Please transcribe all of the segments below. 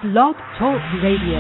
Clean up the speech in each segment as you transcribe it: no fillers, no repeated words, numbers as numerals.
Blog Talk Radio.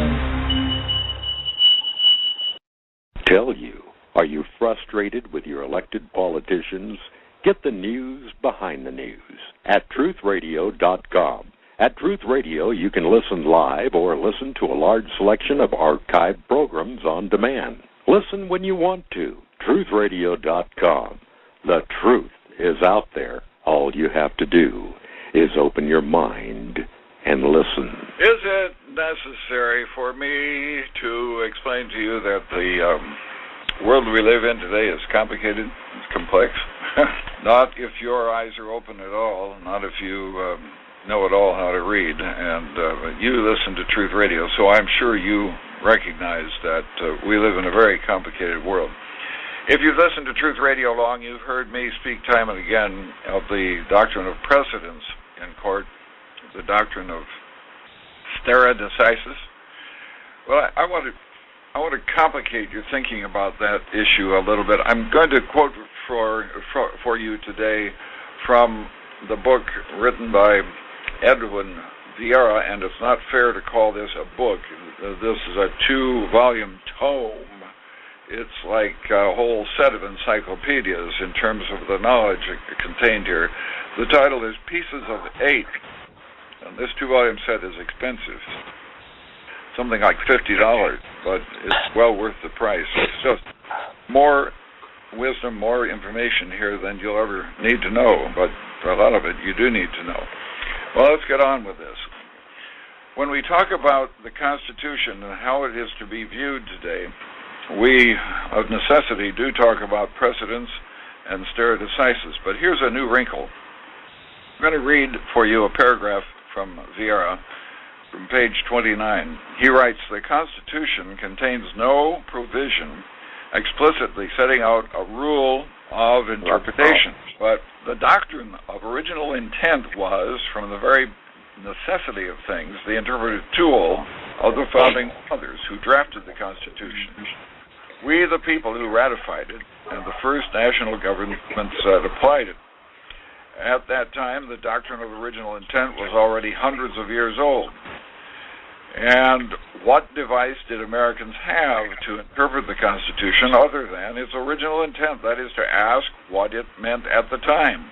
Tell you, are you frustrated with your elected politicians? Get the news behind the news at truthradio.com. At Truth Radio, you can listen live or listen to a large selection of archived programs on demand. Listen when you want to. truthradio.com. The truth is out there. All you have to do is open your mind and listen. Is it necessary for me to explain to you that the world we live in today is complicated, it's complex? Not if your eyes are open at all, not if you know at all how to read. And you listen to Truth Radio, so I'm sure you recognize that we live in a very complicated world. If you've listened to Truth Radio long, you've heard me speak time and again of the doctrine of precedence in court, the doctrine of stare decisis. Well, I want to complicate your thinking about that issue a little bit. I'm going to quote for you today from the book written by Edwin Vieira, and it's not fair to call this a book. This is a 2-volume tome. It's like a whole set of encyclopedias in terms of the knowledge contained here. The title is Pieces of 8, and this 2-volume set is expensive, something like $50, but it's well worth the price. It's just more wisdom, more information here than you'll ever need to know, but for a lot of it you do need to know. Well, let's get on with this. When we talk about the Constitution and how it is to be viewed today, we, of necessity, do talk about precedence and stare decisis, but here's a new wrinkle. I'm going to read for you a paragraph from Vieira from page 29. He writes, "The Constitution contains no provision explicitly setting out a rule of interpretation, but the doctrine of original intent was, from the very necessity of things, the interpretive tool of the founding fathers who drafted the Constitution. We, the people who ratified it, and the first national governments that applied it. At that time, the doctrine of original intent was already hundreds of years old. And what device did Americans have to interpret the Constitution other than its original intent, that is, to ask what it meant at the time?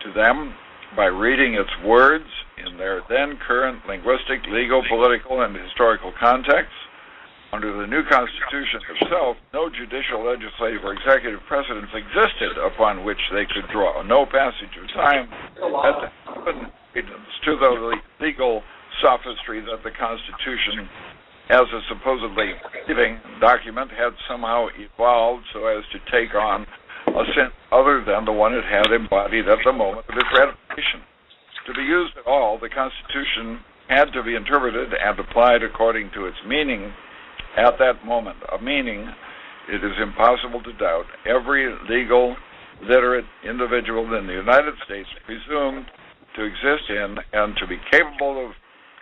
To them, by reading its words in their then current linguistic, legal, political, and historical contexts, under the new Constitution itself, no judicial, legislative, or executive precedents existed upon which they could draw. No passage of time had given credence to the legal sophistry that the Constitution, as a supposedly living document, had somehow evolved so as to take on a sense other than the one it had embodied at the moment of its ratification. To be used at all, the Constitution had to be interpreted and applied according to its meaning at that moment, a meaning it is impossible to doubt every legal, literate individual in the United States presumed to exist in and to be capable of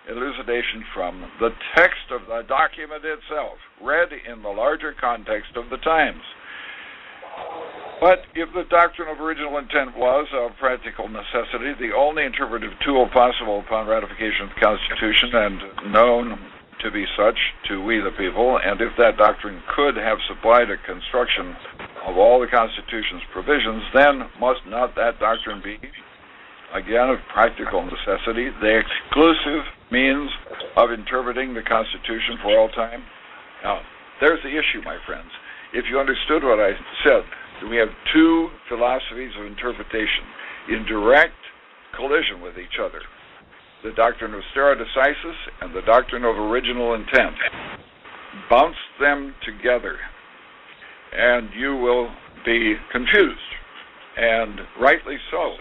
elucidation from the text of the document itself, read in the larger context of the times. But if the doctrine of original intent was, of practical necessity, the only interpretive tool possible upon ratification of the Constitution and known to be such to we the people, and if that doctrine could have supplied a construction of all the Constitution's provisions, then must not that doctrine be, again of practical necessity, the exclusive means of interpreting the Constitution for all time? Now, there's the issue, my friends. If you understood what I said, we have two philosophies of interpretation in direct collision with each other. The doctrine of stare decisis and the doctrine of original intent. Bounce them together, and you will be confused, and rightly so.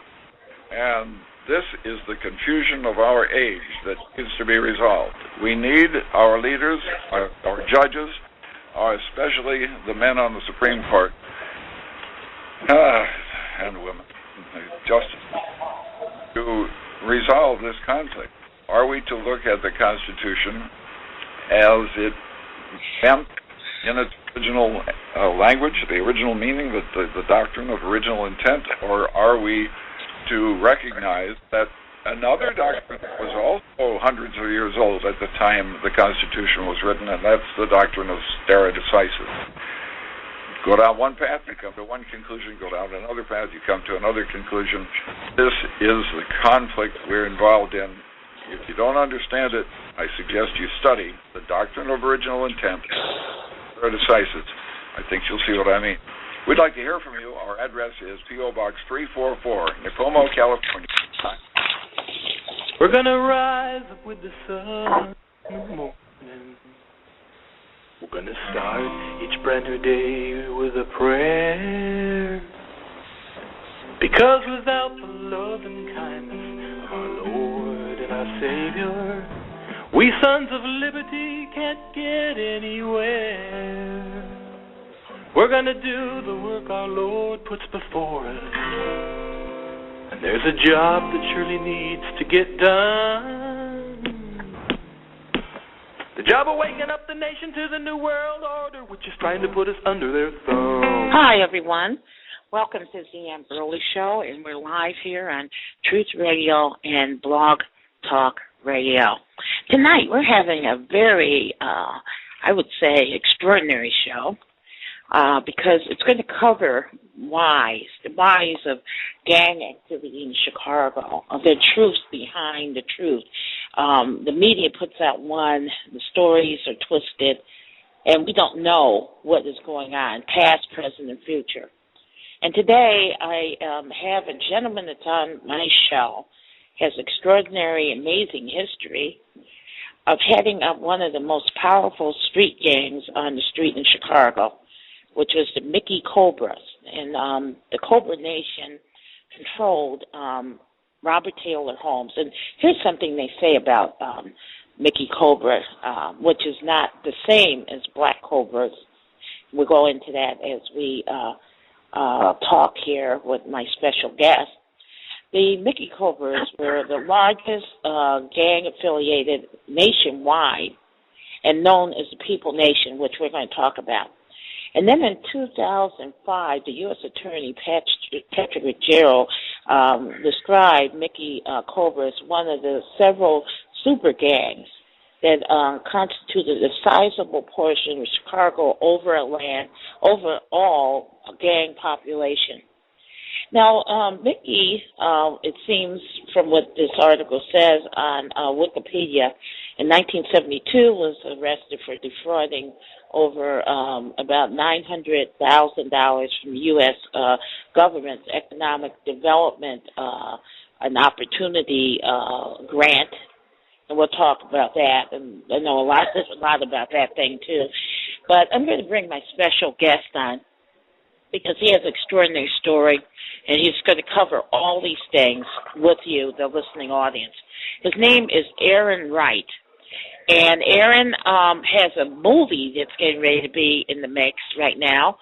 And this is the confusion of our age that needs to be resolved. We need our leaders, our judges, especially the men on the Supreme Court, and women, justice, to resolve this conflict. Are we to look at the Constitution as it meant in its original language, the original meaning, the doctrine of original intent, or are we to recognize that another doctrine that was also hundreds of years old at the time the Constitution was written, and that's the doctrine of stare decisis. Go down one path, you come to one conclusion. Go down another path, you come to another conclusion. This is the conflict we're involved in. If you don't understand it, I suggest you study the doctrine of original intent, stare decisis. I think you'll see what I mean. We'd like to hear from you. Our address is P.O. Box 344, Nicomo, California. We're going to rise up with the sun in the morning. We're going to start each brand new day with a prayer. Because without the love and kindness of our Lord and our Savior, we sons of liberty can't get anywhere. We're going to do the work our Lord puts before us. And there's a job that surely needs to get done. The job of waking up the nation to the New World Order, which is trying to put us under their thumb. Hi, everyone. Welcome to the Amberly Show, and we're live here on Truth Radio and Blog Talk Radio. Tonight, we're having a very, I would say, extraordinary show because it's going to cover the whys of gang activity in Chicago, the truth behind the truth. The media puts out one, the stories are twisted, and we don't know what is going on, past, present, and future. And today I have a gentleman that's on my show, has extraordinary, amazing history of heading up one of the most powerful street gangs on the street in Chicago, which was the Mickey Cobras. And the Cobra Nation controlled Robert Taylor Holmes. And here's something they say about Mickey Cobra, which is not the same as Black Cobras. We'll go into that as we talk here with my special guest. The Mickey Cobras were the largest gang-affiliated nationwide and known as the People Nation, which we're going to talk about. And then in 2005, the U.S. Attorney Patrick Ruggiero described Mickey Cobra as one of the several super gangs that constituted a sizable portion of Chicago overall gang population. Now, Mickey, it seems from what this article says on Wikipedia, in 1972 was arrested for defrauding over about $900,000 from the U.S. government's economic development and opportunity grant. And we'll talk about that, and I know a lot about that thing, too. But I'm going to bring my special guest on because he has an extraordinary story, and he's going to cover all these things with you, the listening audience. His name is Aaron Wright, and Aaron has a movie that's getting ready to be in the mix right now.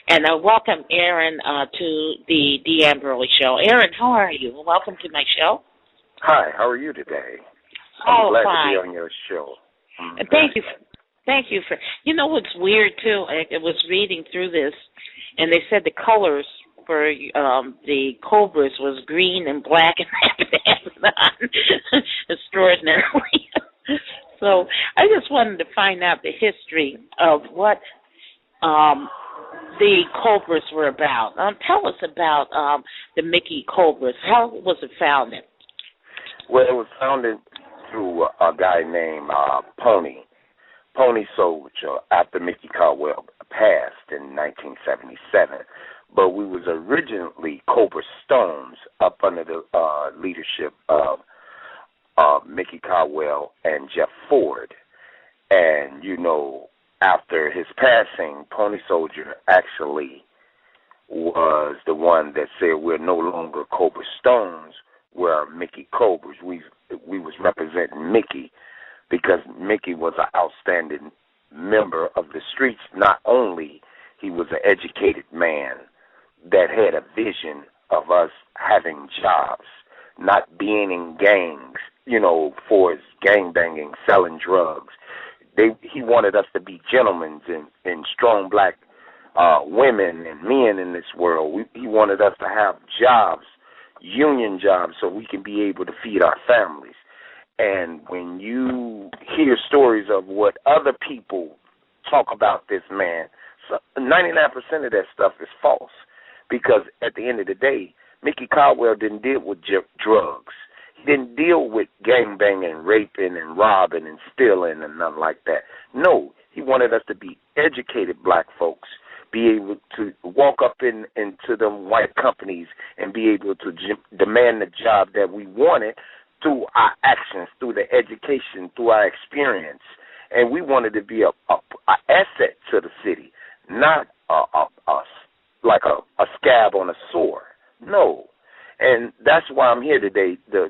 And I welcome Aaron to the Deanne Burley Show. Aaron, how are you? Welcome to my show. Hi, how are you today? I'm glad to be on your show. Thank you for. You know what's weird too? I was reading through this, and they said the colors for the Cobras was green and black and extraordinarily. So I just wanted to find out the history of what the Cobras were about. Tell us about the Mickey Cobras. How was it founded? Well, it was founded through a guy named Pony Soldier, after Mickey Caldwell passed in 1977. But we was originally Cobra Stones up under the leadership of Mickey Caldwell and Jeff Ford. And, you know, after his passing, Pony Soldier actually was the one that said we're no longer Cobra Stones, we're Mickey Cobras. We was representing Mickey because Mickey was an outstanding member of the streets. Not only he was an educated man that had a vision of us having jobs, not being in gangs, you know, for his gangbanging, selling drugs. He wanted us to be gentlemen and strong black women and men in this world. He wanted us to have jobs, union jobs so we can be able to feed our families. And when you hear stories of what other people talk about this man, 99% of that stuff is false. Because at the end of the day, Mickey Caldwell didn't deal with drugs. He didn't deal with gangbanging, raping, and robbing and stealing and nothing like that. No, he wanted us to be educated black folks, be able to walk up into them white companies and be able to demand the job that we wanted through our actions, through the education, through our experience. And we wanted to be a asset to the city, not like a scab on a sword. No. And that's why I'm here today, to,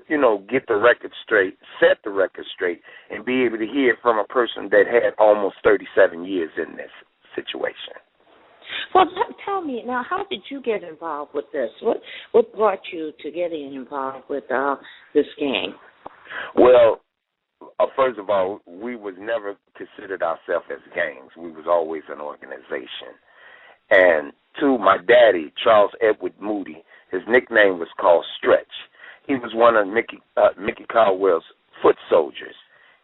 get the record straight, set the record straight, and be able to hear it from a person that had almost 37 years in this situation. Well, tell me, now, how did you get involved with this? What brought you to getting involved with this gang? Well, first of all, we was never considered ourselves as gangs. We was always an organization. And to my daddy, Charles Edward Moody, his nickname was called Stretch. He was one of Mickey Caldwell's foot soldiers.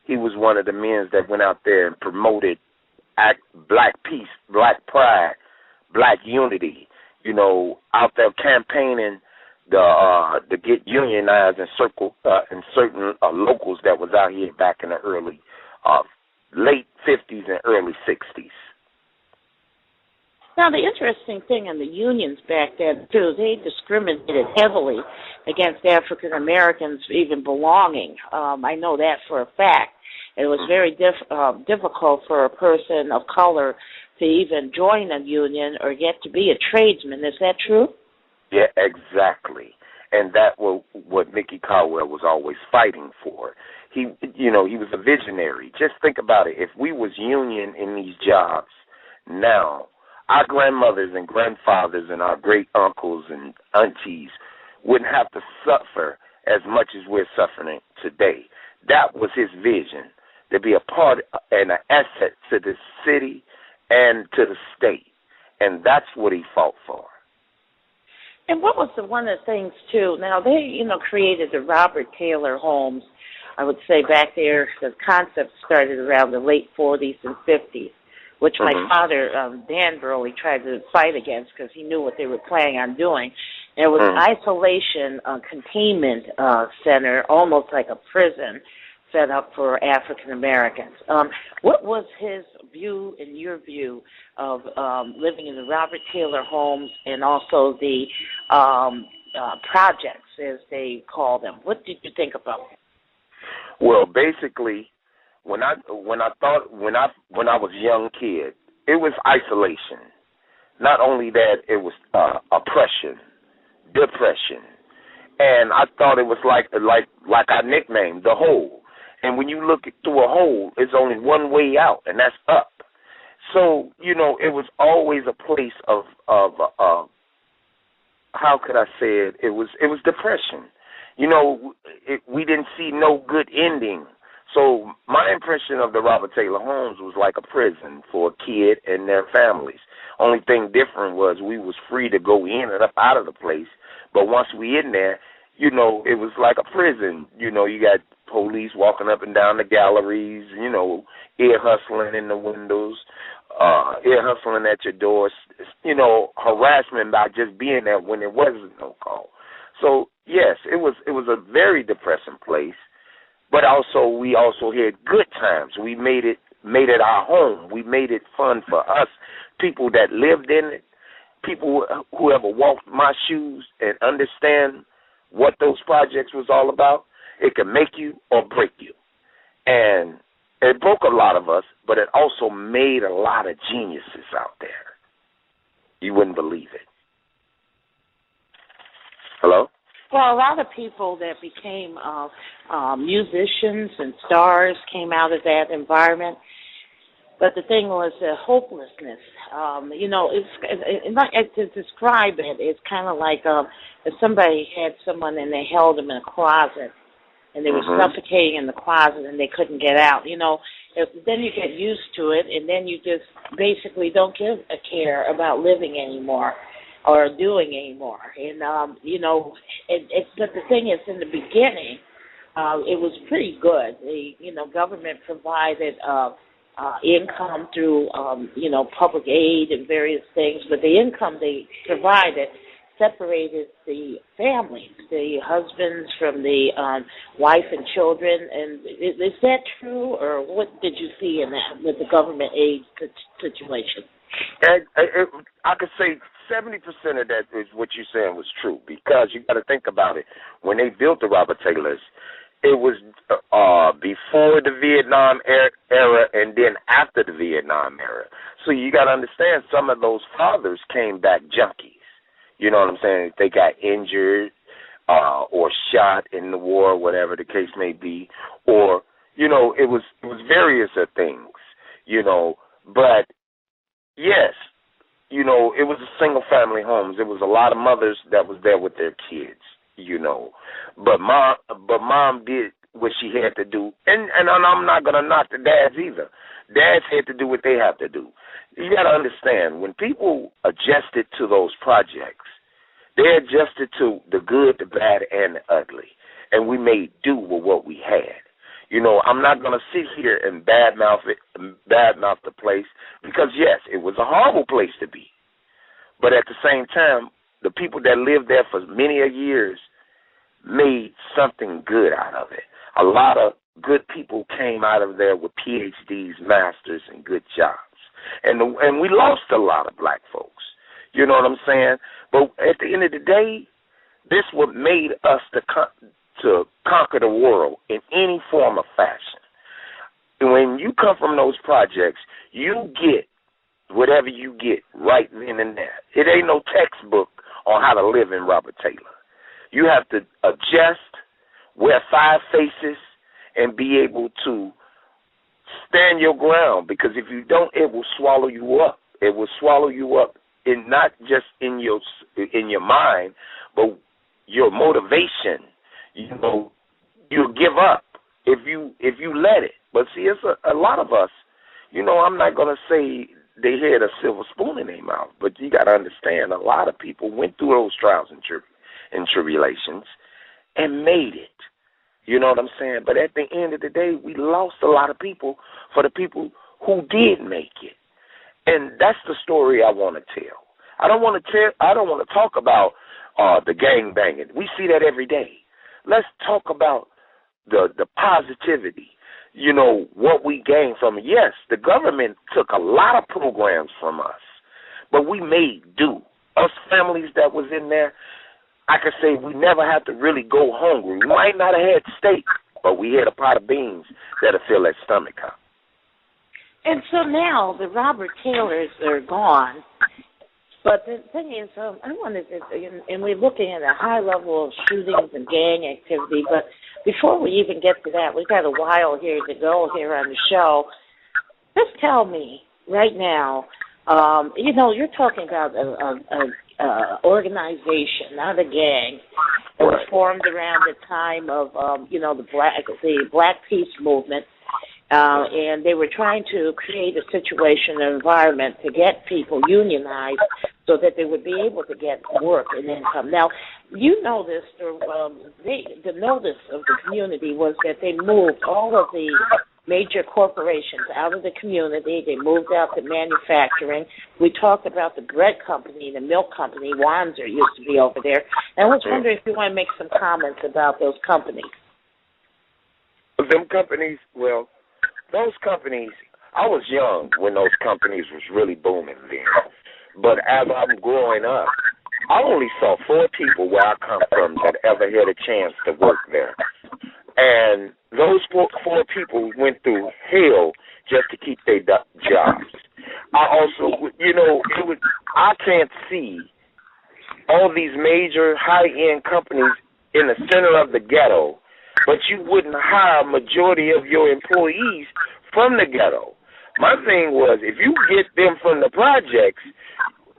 He was one of the men that went out there and promoted black peace, black pride, black unity, out there campaigning to get unionized in certain locals that was out here back in the early, late 50s and early 60s. Now, the interesting thing in the unions back then, too, they discriminated heavily against African Americans even belonging. I know that for a fact. It was very difficult for a person of color to even join a union or get to be a tradesman. Is that true? Yeah, exactly. And that was what Mickey Caldwell was always fighting for. He was a visionary. Just think about it. If we was union in these jobs now, our grandmothers and grandfathers and our great uncles and aunties wouldn't have to suffer as much as we're suffering today. That was his vision, to be a part and an asset to the city and to the state. And that's what he fought for. And what was one of the things, too? Now, they, created the Robert Taylor homes, I would say back there. The concept started around the late 40s and 50s. Which my father, Dan Burley, tried to fight against because he knew what they were planning on doing. And it was an isolation containment center, almost like a prison set up for African Americans. What was his view and your view of living in the Robert Taylor homes and also the projects, as they call them? What did you think about it? Well, basically, When I was a young kid, it was isolation. Not only that, it was oppression, depression, and I thought it was like our nickname, the hole. And when you look through a hole, it's only one way out, and that's up. So it was always a place of how could I say it? It was depression. We didn't see no good ending. So my impression of the Robert Taylor homes was like a prison for a kid and their families. Only thing different was we was free to go in and up out of the place. But once we in there, it was like a prison. You got police walking up and down the galleries, ear hustling in the windows, ear hustling at your doors, harassment by just being there when there wasn't no call. So, yes, it was a very depressing place. But we also had good times. We made it our home. We made it fun for us, people that lived in it, people who ever walked my shoes and understand what those projects was all about. It can make you or break you. And it broke a lot of us, but it also made a lot of geniuses out there. You wouldn't believe it. Hello? Well, a lot of people that became musicians and stars came out of that environment. But the thing was hopelessness. To describe it, it's kind of like if somebody had someone and they held them in a closet and they were suffocating in the closet and they couldn't get out. Then you get used to it, and then you just basically don't give a care about living anymore. are doing anymore. And but the thing is, in the beginning, it was pretty good. The government provided income through public aid and various things, but the income they provided separated the families, the husbands from the wife and children. And is that true, or what did you see in that with the government aid situation? I could say 70% of that is what you're saying was true, because you got to think about it. When they built the Robert Taylors, it was before the Vietnam era and then after the Vietnam era. So you got to understand, some of those fathers came back junkies. You know what I'm saying? They got injured or shot in the war, whatever the case may be, or it was various of things. But yes, it was a single family homes. It was a lot of mothers that was there with their kids. But mom did what she had to do, and I'm not gonna knock the dads either. Dads had to do what they have to do. You got to understand, when people adjusted to those projects, they adjusted to the good, the bad, and the ugly, and we made do with what we had. I'm not going to sit here and badmouth the place, because, yes, it was a horrible place to be. But at the same time, the people that lived there for many years made something good out of it. A lot of good people came out of there with PhDs, masters, and good jobs. And we lost a lot of black folks. You know what I'm saying? But at the end of the day, this what made us to conquer the world in any form or fashion. And when you come from those projects, you get whatever you get right then and there. It ain't no textbook on how to live in Robert Taylor. You have to adjust, wear 5 faces, and be able to stand your ground, because if you don't, it will swallow you up. It will swallow you up, in not just in your mind, but your motivation. You'll give up if you let it. But see, it's a lot of us. I'm not gonna say they had a silver spoon in their mouth, but you got to understand, a lot of people went through those trials and tribulations and made it. You know what I'm saying? But at the end of the day, we lost a lot of people for the people who did make it. And that's the story I want to tell. I don't want to talk about the gang banging. We see that every day. Let's talk about the positivity. What we gained from it. Yes, the government took a lot of programs from us, but we made do. Us families that was in there, I could say we never had to really go hungry. We might not have had steak, but we had a pot of beans that'll fill that stomach up. And so now the Robert Taylors are gone. But the thing is, I wanted to, and we're looking at a high level of shootings and gang activity, but before we even get to that, we've got a while here to go here on the show. Just tell me right now, you're talking about an organization, not a gang, that was formed around the time of, the Black Peace Movement. And they were trying to create a situation, an environment to get people unionized so that they would be able to get work and income. Now, you know this, the notice of the community was that they moved all of the major corporations out of the community. They moved out to manufacturing. We talked about the bread company, the milk company, Wanzer used to be over there. And I was wondering if you want to make some comments about those companies. Them companies, well, those companies, I was young when those companies was really booming then. But as I'm growing up, I only saw 4 people where I come from that ever had a chance to work there. And those 4 people went through hell just to keep their jobs. I also, I can't see all these major high-end companies in the center of the ghetto, but you wouldn't hire a majority of your employees from the ghetto. My thing was, if you get them from the projects,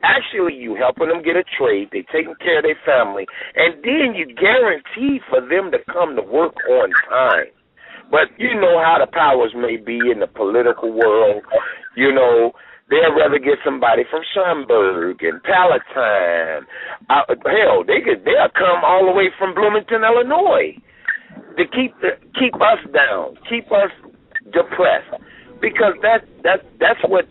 actually you helping them get a trade, they taking care of their family, and then you guarantee for them to come to work on time. But you know how the powers may be in the political world. They'd rather get somebody from Schaumburg and Palatine. Hell, they'll come all the way from Bloomington, Illinois, to keep us down, keep us depressed, because that's what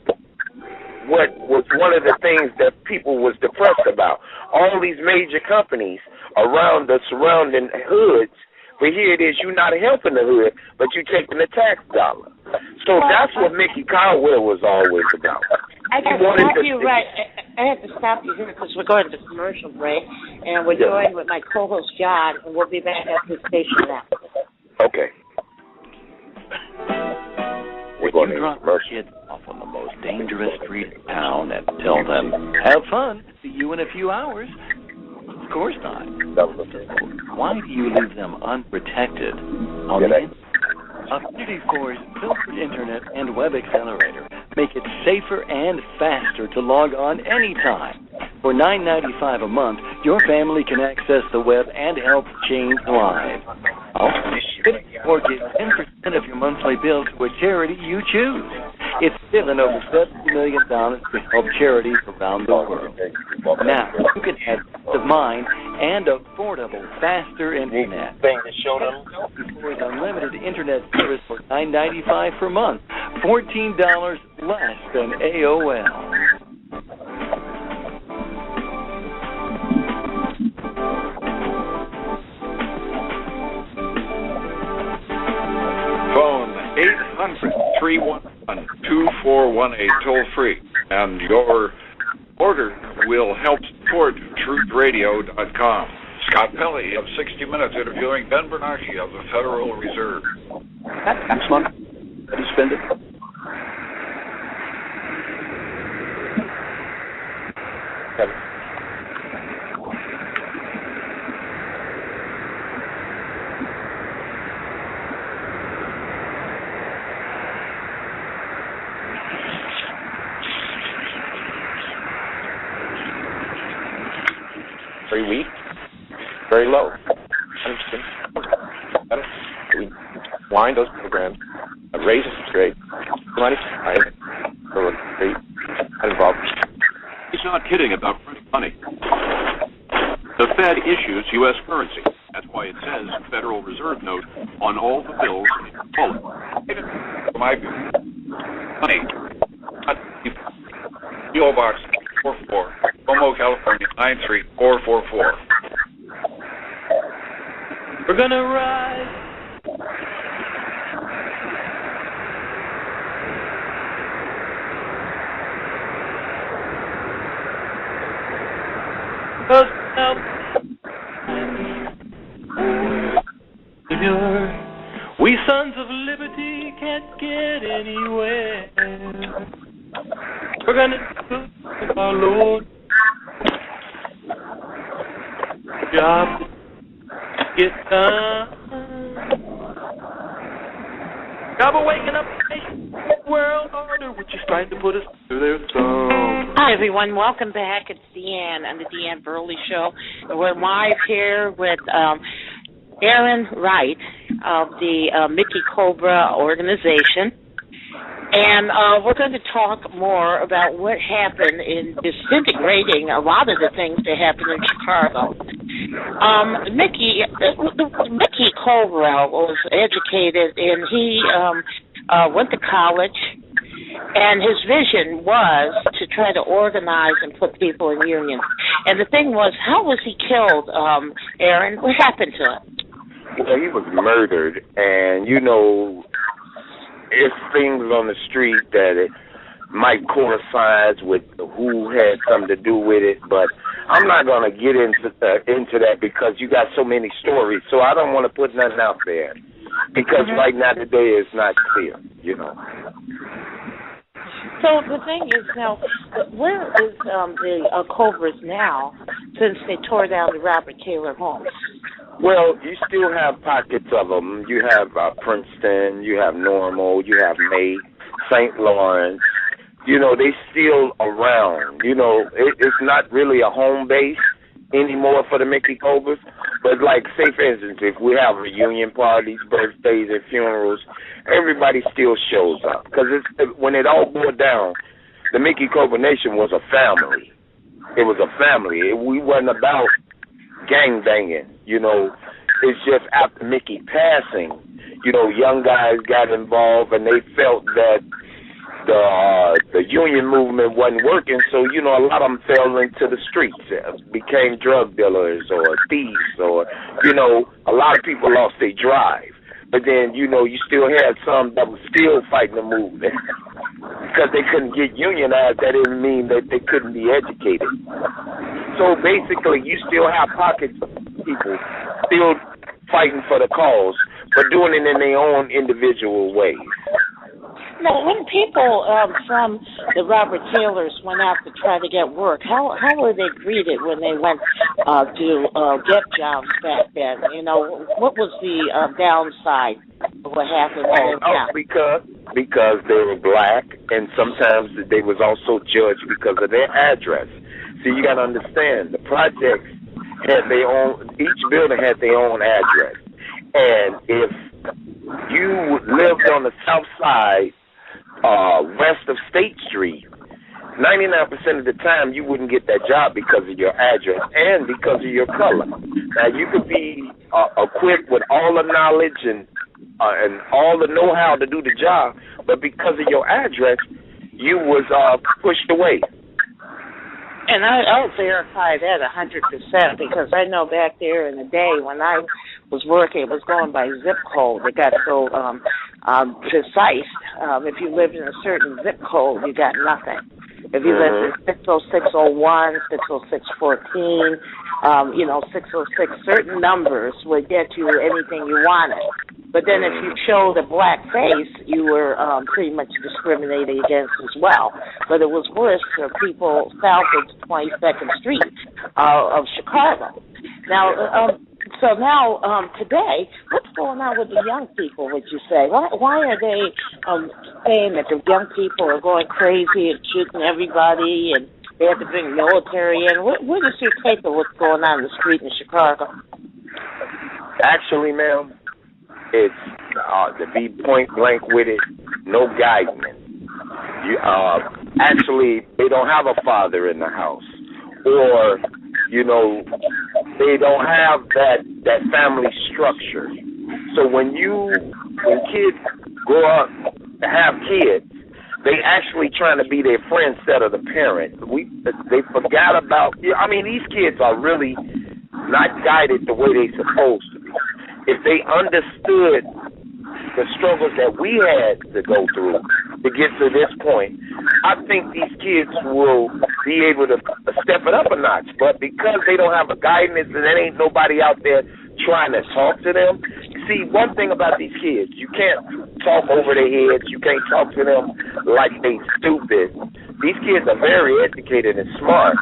was one of the things that people was depressed about. All these major companies around the surrounding hoods, but here it is, you're not helping the hood, but you're taking the tax dollar. So that's what Mickey Caldwell was always about. I have to stop you right. I have to stop you here because we're going to commercial break, and we're joined with my co-host John, and we'll be back at the station now. Okay. We're going You to drop commercial. kids off on the most dangerous street in town and tell them, have fun, see you in a few hours. Of course not. Why do you leave them unprotected on the internet? Affinity Corps' filtered internet and web accelerator make it safer and faster to log on anytime. For $9.95 a month, your family can access the web and help change lives. Or give 10% of your monthly bill to a charity you choose. It's given over $70 million to help charities around the world. Now, you can have peace of mind and affordable, faster internet. With unlimited internet service for $9.95 per month, $14 less than AOL. Phone 800-311-2418, toll free. And your order will help support truthradio.com. Scott Pelley of 60 Minutes interviewing Ben Bernanke of the Federal Reserve. Next month, how do you spend it? Very weak, very low. We wind those programs, raise interest rate, money, involved. He's not kidding about printing money. The Fed issues U.S. currency. That's why it says Federal Reserve note on all the bills in full. My money. PO Box 44, Como, California 93444. We're gonna rise. We sons of liberty can't get anywhere. We're gonna do our Lord. Job to get done. Job of waking up the world order, which is trying to put us to their thumb. Hi, everyone. Welcome back. It's Deanne on the Deanne Burley Show. We're live here with Aaron Wright of the Mickey Cobra organization. And we're going to talk more about what happened in disintegrating a lot of the things that happened in Chicago. Mickey Cobra was educated, and he went to college, and his vision was to try to organize and put people in unions. And the thing was, how was he killed, Aaron? What happened to him? Well, he was murdered, and, you know, it's things on the street that it might coincide with who had something to do with it, but I'm not going to get into that because you got so many stories, so I don't want to put nothing out there because right now today is not clear, you know. So the thing is now, where is the Cobras now since they tore down the Robert Taylor homes? Well, you still have pockets of them. You have Princeton, you have Normal, you have May, St. Lawrence. You know, they still around. You know, it's not really a home base anymore for the Mickey Cobras. But, like, say, for instance, if we have reunion parties, birthdays, and funerals, everybody still shows up. Because when it all boiled down, the Mickey Cobra Nation was a family. It was a family. We wasn't about gang banging, you know. It's just after Mickey passing, you know, young guys got involved and they felt that the union movement wasn't working, so, you know, a lot of them fell into the streets, became drug dealers or thieves, or, you know, a lot of people lost their drive. But then, you know, you still had some that were still fighting the movement because they couldn't get unionized. That didn't mean that they couldn't be educated. So basically, you still have pockets of people still fighting for the cause, but doing it in their own individual ways. Now, when people from the Robert Taylors went out to try to get work, how were they greeted when they went to get jobs back then? You know, what was the downside of what happened when they went out? Because they were black, and sometimes they was also judged because of their address. See, you got to understand, the projects had their own, each building had their own address. And if you lived on the south side, west of State Street, 99% of the time you wouldn't get that job because of your address and because of your color. Now, you could be equipped with all the knowledge and all the know-how to do the job, but because of your address, you was pushed away. And I'll verify that 100% because I know back there in the day when I was working, it was going by zip code. It got so precise. If you lived in a certain zip code, you got nothing. If you lived in 60601, 60614, you know, 606, certain numbers would get you anything you wanted. But then if you showed a black face, you were pretty much discriminated against as well. But it was worse for people south of 22nd Street of Chicago. Now, so now, today, what's going on with the young people, would you say? Why are they saying that the young people are going crazy and shooting everybody and they have to bring military in? What is your take of what's going on in the street in Chicago? Actually, ma'am, it's to be point blank with it, no guidance. Actually, they don't have a father in the house, or you know, they don't have that family structure. So when kids grow up to have kids, they actually trying to be their friend instead of the parent. They forgot about. I mean, these kids are really not guided the way they supposed to be. If they understood the struggles that we had to go through to get to this point, I think these kids will be able to step it up a notch. But because they don't have a guidance and there ain't nobody out there trying to talk to them, see, one thing about these kids, you can't talk over their heads. You can't talk to them like they stupid. These kids are very educated and smart.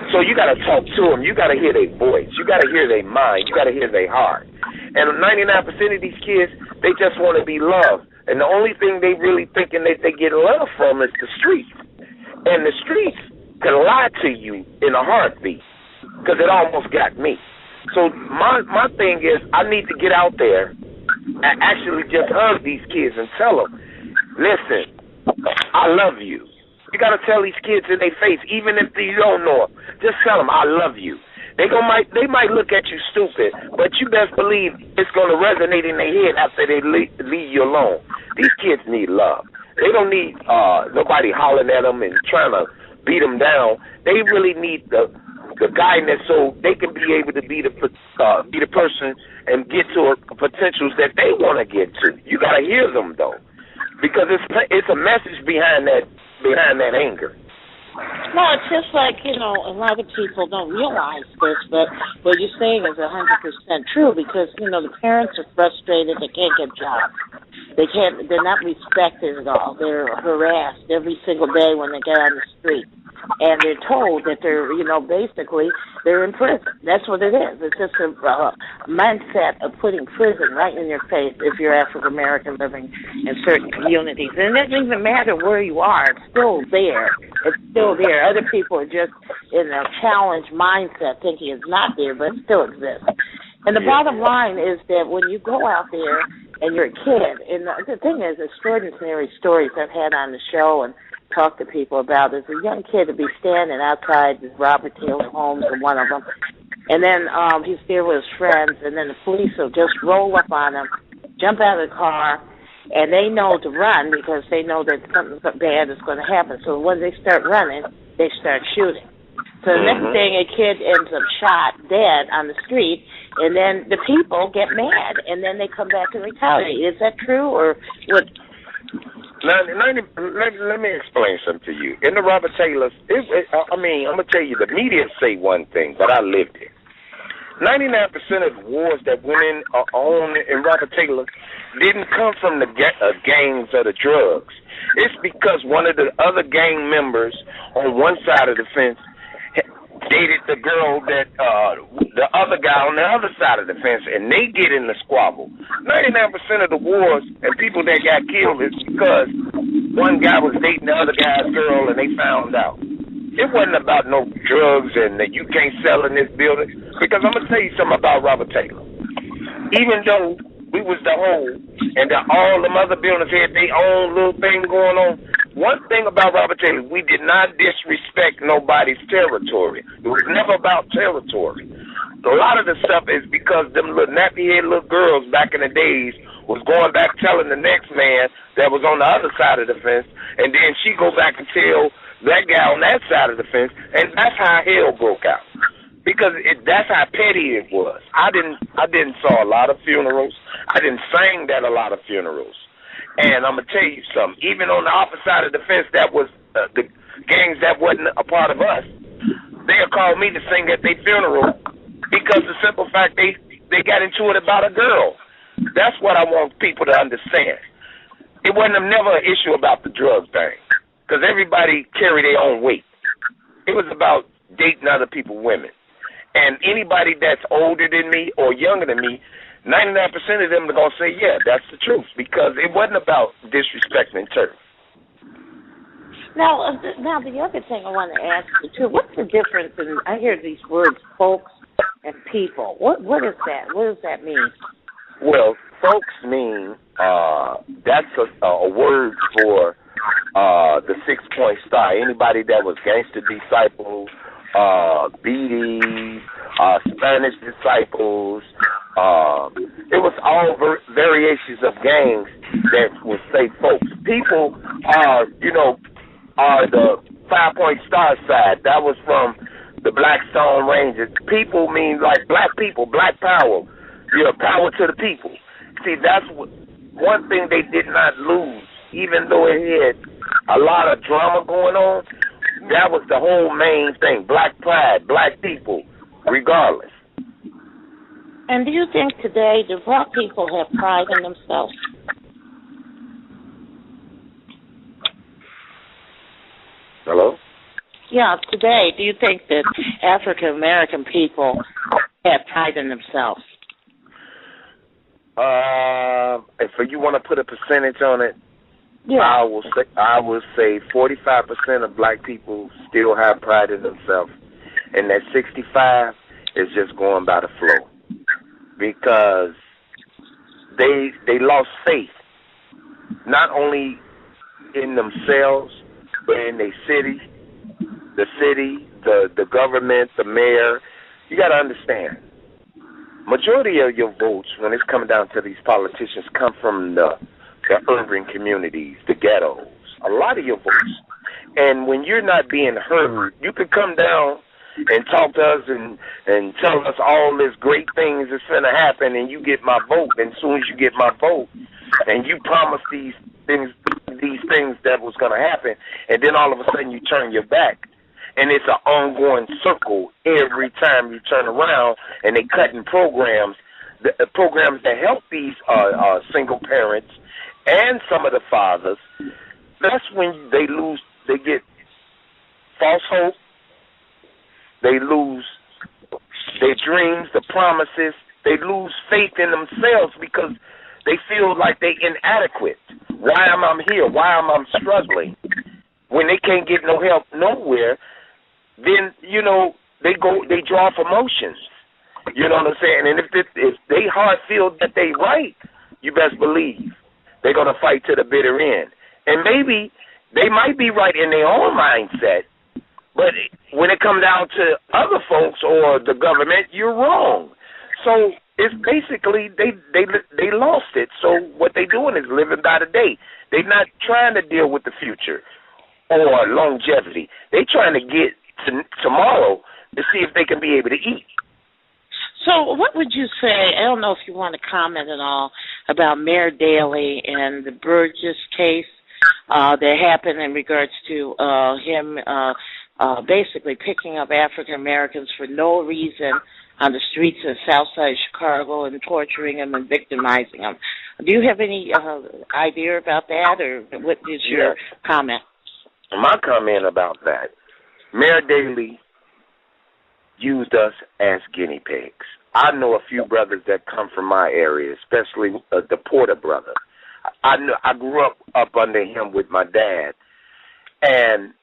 So you got to talk to them. You got to hear their voice. You got to hear their mind. You got to hear their heart. And 99% of these kids, they just want to be loved. And the only thing they really thinking that they get love from is the streets. And the streets can lie to you in a heartbeat because it almost got me. So my thing is I need to get out there and actually just hug these kids and tell them, listen, I love you. You got to tell these kids in their face, even if you don't know them. Just tell them, I love you. They might look at you stupid, but you best believe it's going to resonate in their head after they leave you alone. These kids need love. They don't need nobody hollering at them and trying to beat them down. They really need the guidance so they can be able to be the person and get to potentials that they want to get to. You got to hear them though, because it's a message behind that anger. No, it's just like, you know, a lot of people don't realize this, but what you're saying is 100% true because, you know, the parents are frustrated. They can't get jobs. They're not respected at all. They're harassed every single day when they get on the street. And they're told that they're, you know, basically they're in prison. That's what it is. It's just a mindset of putting prison right in your face if you're African American living in certain communities. And it doesn't even matter where you are. It's still there. It's still there. Other people are just in a challenged mindset thinking it's not there, but it still exists. And the bottom line is that when you go out there and you're a kid, and the thing is, extraordinary stories I've had on the show and talk to people about is a young kid to be standing outside Robert Taylor homes and one of them, and then he's there with his friends, and then the police will just roll up on him, jump out of the car, and they know to run because they know that something bad is going to happen. So when they start running, they start shooting. So the next thing, a kid ends up shot dead on the street, and then the people get mad, and then they come back and retaliate. Is that true, or what? Now, let me explain something to you. In the Robert Taylor's, I'm going to tell you, the media say one thing, but I lived it. 99% of the wars that went on in Robert Taylor didn't come from the gangs or the drugs. It's because one of the other gang members on one side of the fence dated the girl that the other guy on the other side of the fence, and they get in the squabble. 99% of the wars and people that got killed is because one guy was dating the other guy's girl and they found out. It wasn't about no drugs and that you can't sell in this building. Because I'm going to tell you something about Robert Taylor. Even though we was the whole and all them other buildings had their own little thing going on, one thing about Robert Taylor, we did not disrespect nobody's territory. It was never about territory. A lot of the stuff is because them little nappy-head little girls back in the days was going back telling the next man that was on the other side of the fence, and then she go back and tell that guy on that side of the fence, and that's how hell broke out. Because that's how petty it was. I didn't saw a lot of funerals. I didn't sing at a lot of funerals. And I'm going to tell you something. Even on the opposite side of the fence, that was the gangs that wasn't a part of us. They'll call me to sing at their funeral because the simple fact they got into it about a girl. That's what I want people to understand. It wasn't never an issue about the drug thing. Because everybody carry their own weight. It was about dating other people's women. And anybody that's older than me or younger than me, 99% of them are going to say, yeah, that's the truth. Because it wasn't about disrespecting turf. Now, the other thing I want to ask you, too, what's the difference in, I hear these words, folks and people. What is that? What does that mean? Well, folks mean, that's a word for the 6-point star. Anybody that was gangster disciples, BDs, Spanish disciples. It was all variations of gangs that would say folks. People are the 5-point star side. That was from the Blackstone Rangers. People mean like black people, black power. Power to the people. See, that's one thing they did not lose. Even though it had a lot of drama going on, that was the whole main thing. Black pride, black people, regardless. And do you think today the black people have pride in themselves? Hello? Yeah, today, do you think that African American people have pride in themselves? If you want to put a percentage on it, yeah. I will say 45% of black people still have pride in themselves, and that 65 is just going by the flow because they lost faith not only in themselves but in their city, the government, the mayor. You got to understand, majority of your votes when it's coming down to these politicians come from the urban communities, the ghettos, a lot of your votes. And when you're not being heard, you could come down and talk to us and tell us all this great things that's going to happen, and you get my vote. And as soon as you get my vote, and you promise these things that was going to happen, and then all of a sudden you turn your back. And it's an ongoing circle every time you turn around, and they cutting programs, the programs that help these single parents and some of the fathers. That's when they get false hope. They lose their dreams, the promises. They lose faith in themselves because they feel like they're inadequate. Why am I here? Why am I struggling? When they can't get no help nowhere, then, they draw off emotions. You know what I'm saying? And if they hard feel that they right, you best believe they're going to fight to the bitter end. And maybe They might be right in their own mindset, but when it comes down to other folks or the government, you're wrong. So it's basically they lost it. So what they doing is living by the day. They're not trying to deal with the future or longevity. They're trying to get to tomorrow to see if they can be able to eat. So what would you say, I don't know if you want to comment at all about Mayor Daley and the Burgess case that happened in regards to him basically picking up African Americans for no reason on the streets of South Side Chicago and torturing them and victimizing them. Do you have any idea about that, or what is your comment? My comment about that, Mayor Daley used us as guinea pigs. I know a few brothers that come from my area, especially the Porter brother. I grew up under him with my dad, and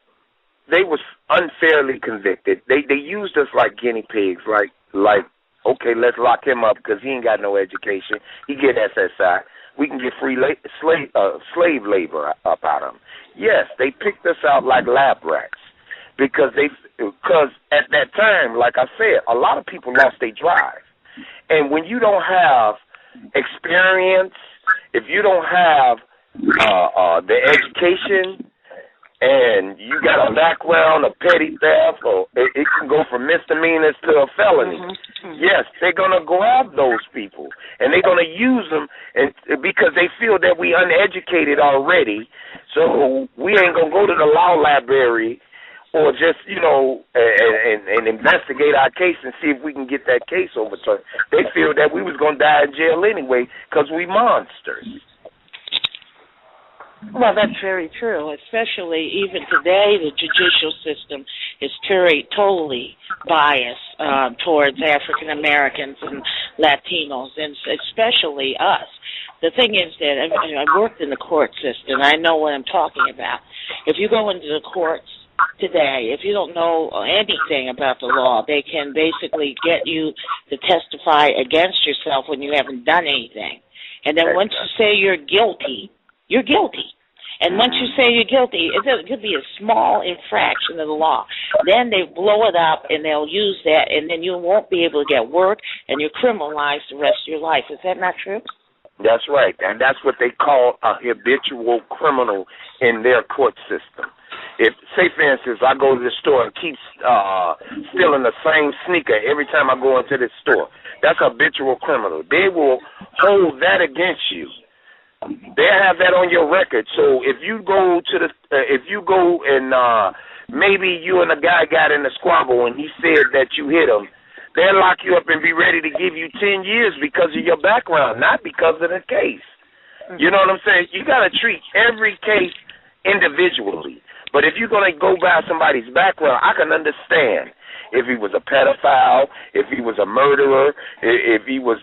they was unfairly convicted. They used us like guinea pigs, like okay, let's lock him up because he ain't got no education. He get SSI. We can get free slave labor up out of him. Yes, they picked us out like lab rats because at that time, like I said, a lot of people lost their drive. And when you don't have experience, if you don't have the education, and you got a background of petty theft, or it can go from misdemeanors to a felony. Mm-hmm. Yes, they're going to grab those people, and they're going to use them because they feel that we uneducated already, so we ain't going to go to the law library or just, and investigate our case and see if we can get that case overturned. They feel that we was going to die in jail anyway because we monsters. Well, that's very true, especially even today the judicial system is totally biased towards African Americans and Latinos, and especially us. The thing is that I worked in the court system. I know what I'm talking about. If you go into the courts today, if you don't know anything about the law, they can basically get you to testify against yourself when you haven't done anything. And then once you say you're guilty, you're guilty. And once you say you're guilty, it could be a small infraction of the law. Then they blow it up, and they'll use that, and then you won't be able to get work, and you're criminalized the rest of your life. Is that not true? That's right, and that's what they call a habitual criminal in their court system. If, say, for instance, I go to the store and keep stealing the same sneaker every time I go into the store, that's a habitual criminal. They will hold that against you. They'll have that on your record. So if you go and maybe you and a guy got in a squabble and he said that you hit him, they'll lock you up and be ready to give you 10 years because of your background, not because of the case. You know what I'm saying? You got to treat every case individually. But if you're going to go by somebody's background, I can understand if he was a pedophile, if he was a murderer, if he was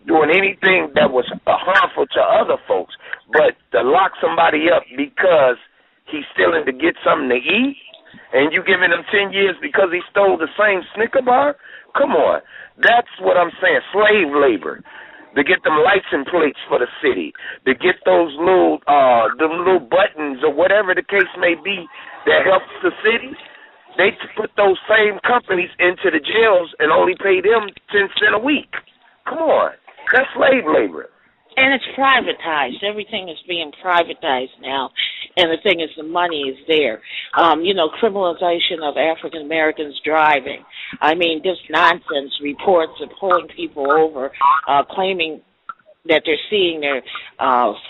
doing anything that was harmful to other folks. But to lock somebody up because he's stealing to get something to eat, and you giving him 10 years because he stole the same Snicker bar? Come on. That's what I'm saying, slave labor. To get them license plates for the city, to get those little buttons or whatever the case may be that helps the city. They put those same companies into the jails and only pay them 10 cents a week. Come on. That's slave labor. And it's privatized. Everything is being privatized now. And the thing is, the money is there. Criminalization of African Americans driving. I mean, this nonsense reports of pulling people over, claiming that they're seeing their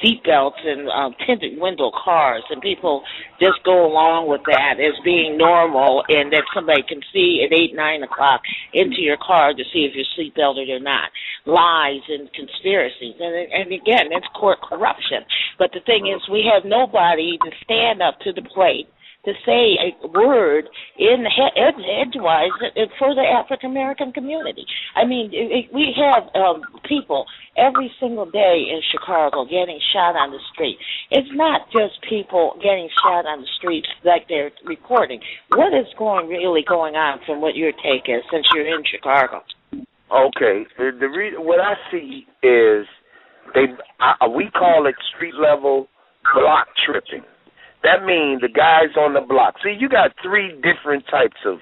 seatbelts in tinted window cars, and people just go along with that as being normal, and that somebody can see at 8, 9 o'clock into your car to see if you're seatbelted or not. Lies and conspiracies. And again, it's court corruption. But the thing is, we have nobody to stand up to the plate to say a word in edgewise for the African American community. I mean, we have people every single day in Chicago getting shot on the street. It's not just people getting shot on the street like they're reporting. What is really going on from what your take is, since you're in Chicago? Okay, what I see is we call it street level block tripping. That means the guys on the block. See, you got three different types of,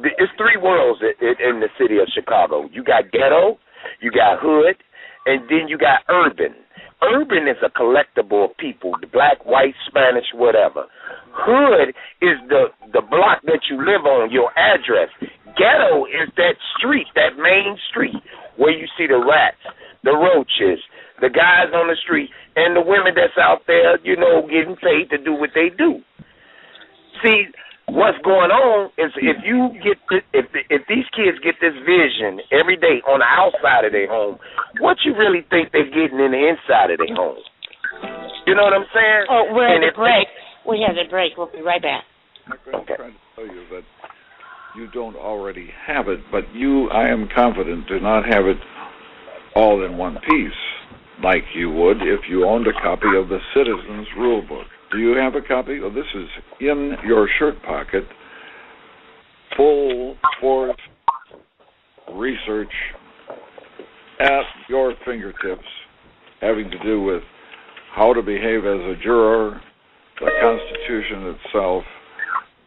it's three worlds in the city of Chicago. You got ghetto, you got hood, and then you got urban. Urban is a collectible of people, black, white, Spanish, whatever. Hood is the block that you live on, your address. Ghetto is that street, that main street, where you see the rats, the roaches, the guys on the street, and the women that's out there, you know, getting paid to do what they do. See, what's going on is if these kids get this vision every day on the outside of their home, what you really think they're getting in the inside of their home? You know what I'm saying? Oh, we're at a break. We have a break. We'll be right back. I'm trying to tell you that you don't already have it, but I am confident, do not have it all in one piece like you would if you owned a copy of the Citizens Rule Book. Do you have a copy? Oh, this is in your shirt pocket, full force research at your fingertips, having to do with how to behave as a juror, the Constitution itself.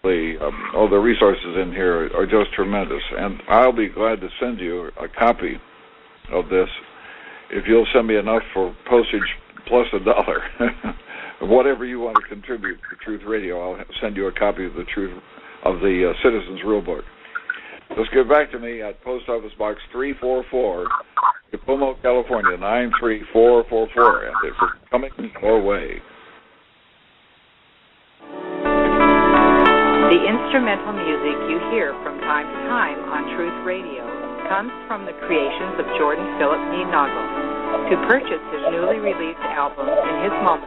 The resources in here are just tremendous, and I'll be glad to send you a copy of this if you'll send me enough for postage plus $1. Whatever you want to contribute to Truth Radio, I'll send you a copy of the Citizens Rule Book. Just get back to me at Post Office Box 344, Tacoma, California, 93444, and it's coming your way. The instrumental music you hear from time to time on Truth Radio comes from the creations of Jordan Philip Nagel. To purchase his newly released album, In His Moments,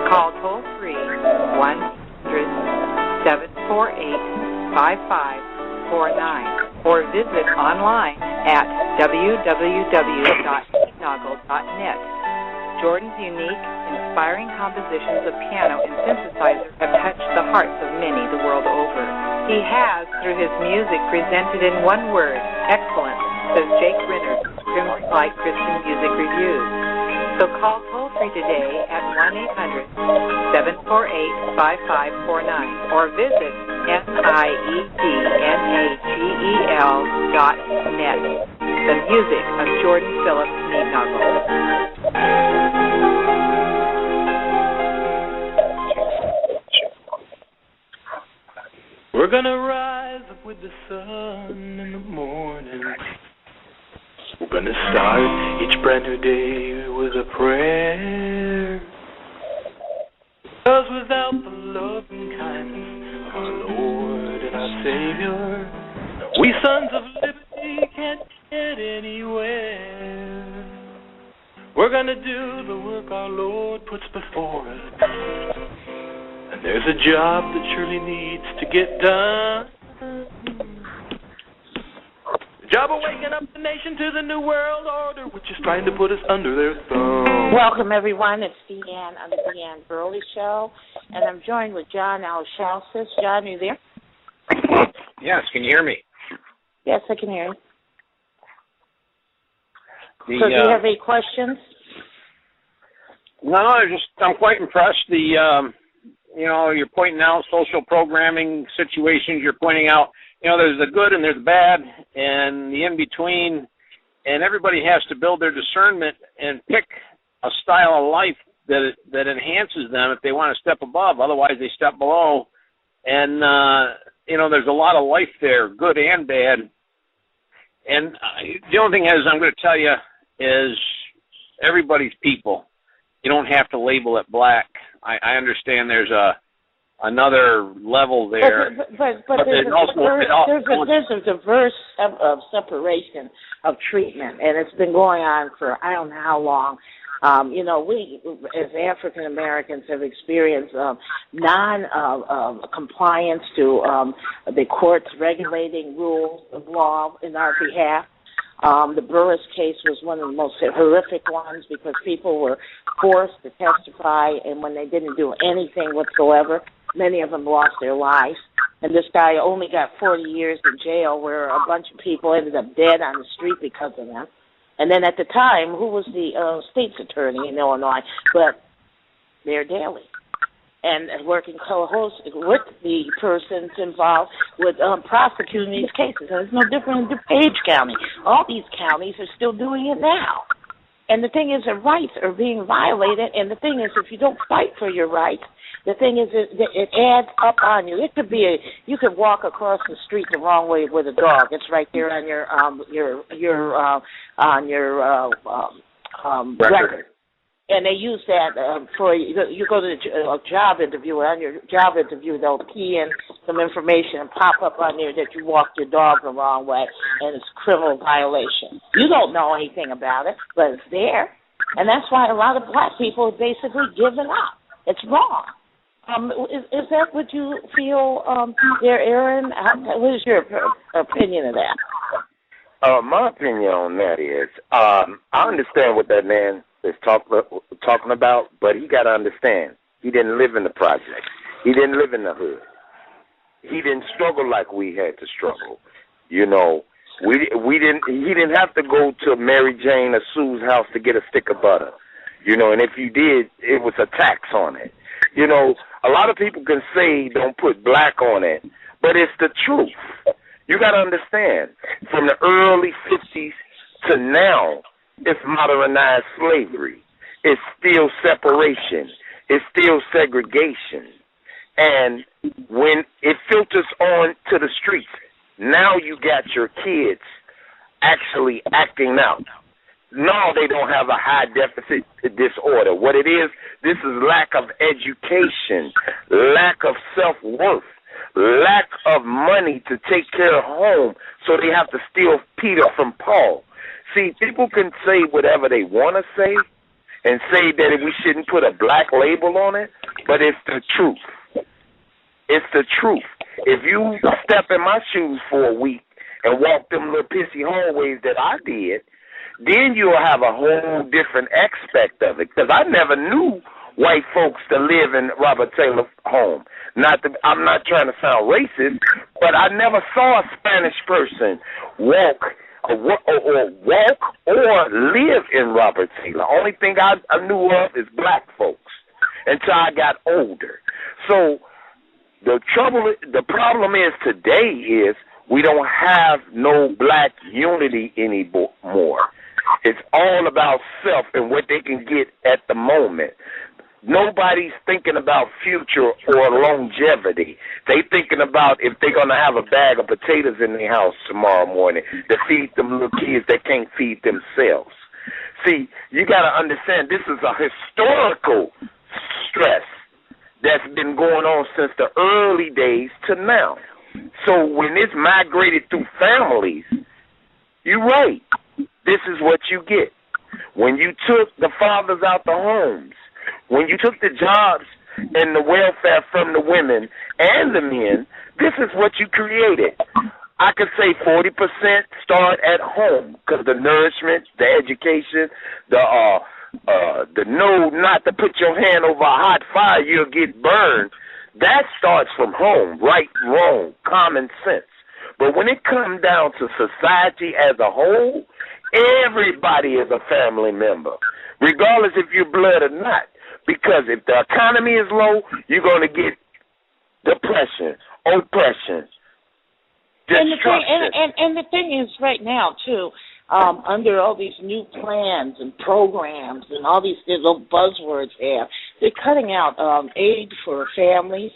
call toll-free 1-748-5549 or visit online at www.nagel.net. Jordan's unique, inspiring compositions of piano and synthesizer have touched the hearts of many the world over. He has, through his music, presented in one word, excellence, says Jake Renner, Crimson Light Christian Music Reviews. So call toll-free today at 1-800-748-5549 or visit NIEDNAGEL.net. The music of Jordan Philip Nagel. We're gonna rise up with the sun in the morning. We're gonna start each brand new day with a prayer. Because without the love and kindness of our Lord and our Savior, we sons of liberty can't get anywhere. We're gonna do the work our Lord puts before us. And there's a job that surely needs to get done. The job of waking up the nation to the New World Order, which is trying to put us under their thumb. Welcome, everyone. It's Deanne on the Deanne Burley Show, and I'm joined with John Alshausis. John, you there? Yes, can you hear me? Yes, I can hear you. So do you have any questions? No, I'm quite impressed. You're pointing out social programming situations. You're pointing out, there's the good and there's the bad and the in-between, and everybody has to build their discernment and pick a style of life that enhances them if they want to step above. Otherwise, they step below. And, there's a lot of life there, good and bad. And the only thing I'm going to tell you is everybody's people. You don't have to label it black. I understand there's another level there. But there's a diverse separation of treatment, and it's been going on for I don't know how long. We as African Americans have experienced non-compliance to the courts regulating rules of law in our behalf. The Burris case was one of the most horrific ones because people were forced to testify, and when they didn't do anything whatsoever, many of them lost their lives. And this guy only got 40 years in jail, where a bunch of people ended up dead on the street because of them. And then at the time, who was the state's attorney in Illinois? But there daily and working co-host with the persons involved with prosecuting these cases. And it's no different in DuPage County. All these counties are still doing it now. And the thing is, the rights are being violated. And the thing is, if you don't fight for your rights, the thing is, it adds up on you. It could be you could walk across the street the wrong way with a dog. It's right there on your record. And they use that for you go to a job interview. On your job interview, they'll key in some information and pop up on there that you walked your dog the wrong way, and it's a criminal violation. You don't know anything about it, but it's there. And that's why a lot of black people have basically given up. It's wrong. Is that what you feel there, Aaron? What is your opinion of that? My opinion on that is I understand what that man is talking about, but he got to understand he didn't live in the projects. He didn't live in the hood. He didn't struggle like we had to struggle. You know, we didn't. He didn't have to go to Mary Jane or Sue's house to get a stick of butter. You know, and if you did, it was a tax on it. You know, a lot of people can say don't put black on it, but it's the truth. You got to understand, from the early 50s to now, it's modernized slavery. It's still separation. It's still segregation. And when it filters on to the streets, now you got your kids actually acting out. No, they don't have a high deficit disorder. What it is, this is lack of education, lack of self-worth, lack of money to take care of home, so they have to steal Peter from Paul. See, people can say whatever they want to say and say that we shouldn't put a black label on it, but it's the truth. It's the truth. If you step in my shoes for a week and walk them little pissy hallways that I did, then you'll have a whole different aspect of it. Because I never knew white folks to live in Robert Taylor's home. I'm not trying to sound racist, but I never saw a Spanish person walk or live in Robert Taylor. Only thing I knew of is black folks until I got older. So the problem is today is we don't have no black unity anymore. It's all about self and what they can get at the moment. Nobody's thinking about future or longevity. They thinking about if they're going to have a bag of potatoes in their house tomorrow morning to feed them little kids that can't feed themselves. See, you got to understand this is a historical stress that's been going on since the early days to now. So when it's migrated through families, you're right. This is what you get. When you took the fathers out the homes, when you took the jobs and the welfare from the women and the men, this is what you created. I could say 40% start at home because the nourishment, the education, the know not to put your hand over a hot fire, you'll get burned. That starts from home, right, wrong, common sense. But when it comes down to society as a whole, everybody is a family member, regardless if you're blood or not. Because if the economy is low, you're going to get depression, oppression, destruction. And the thing is right now, too, under all these new plans and programs and all these little buzzwords they're cutting out aid for families.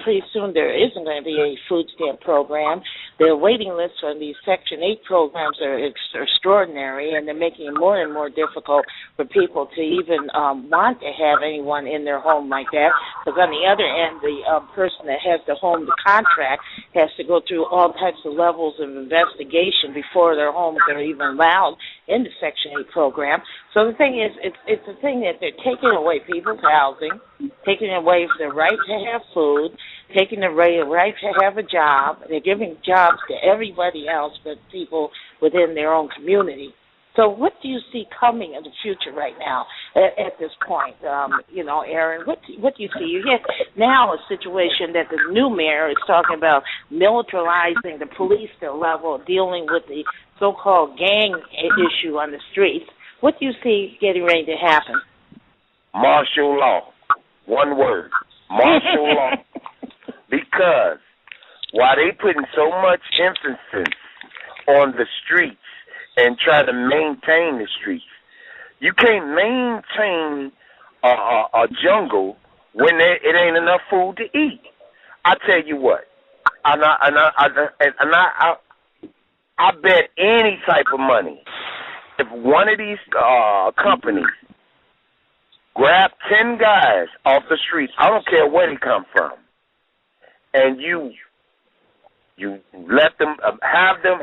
Pretty soon there isn't going to be a food stamp program. The waiting lists on these Section 8 programs are extraordinary, and they're making it more and more difficult for people to even want to have anyone in their home like that. Because on the other end, the person that has the home, the contract, has to go through all types of levels of investigation before their homes are even allowed in the Section 8 program. So the thing is, it's the thing that they're taking away people's housing, taking away their right to have food, taking away the right to have a job. They're giving jobs to everybody else but people within their own community. So what do you see coming in the future right now at this point? Aaron, what do you see? You get now a situation that the new mayor is talking about militarizing the police to a level of dealing with the so-called gang issue on the streets. What do you see getting ready to happen? Martial law. One word. Martial law. Because while they putting so much emphasis on the streets and try to maintain the streets, you can't maintain a jungle when it ain't enough food to eat. I tell you what, I bet any type of money, if one of these companies grab 10 guys off the street, I don't care where they come from, and you let them have them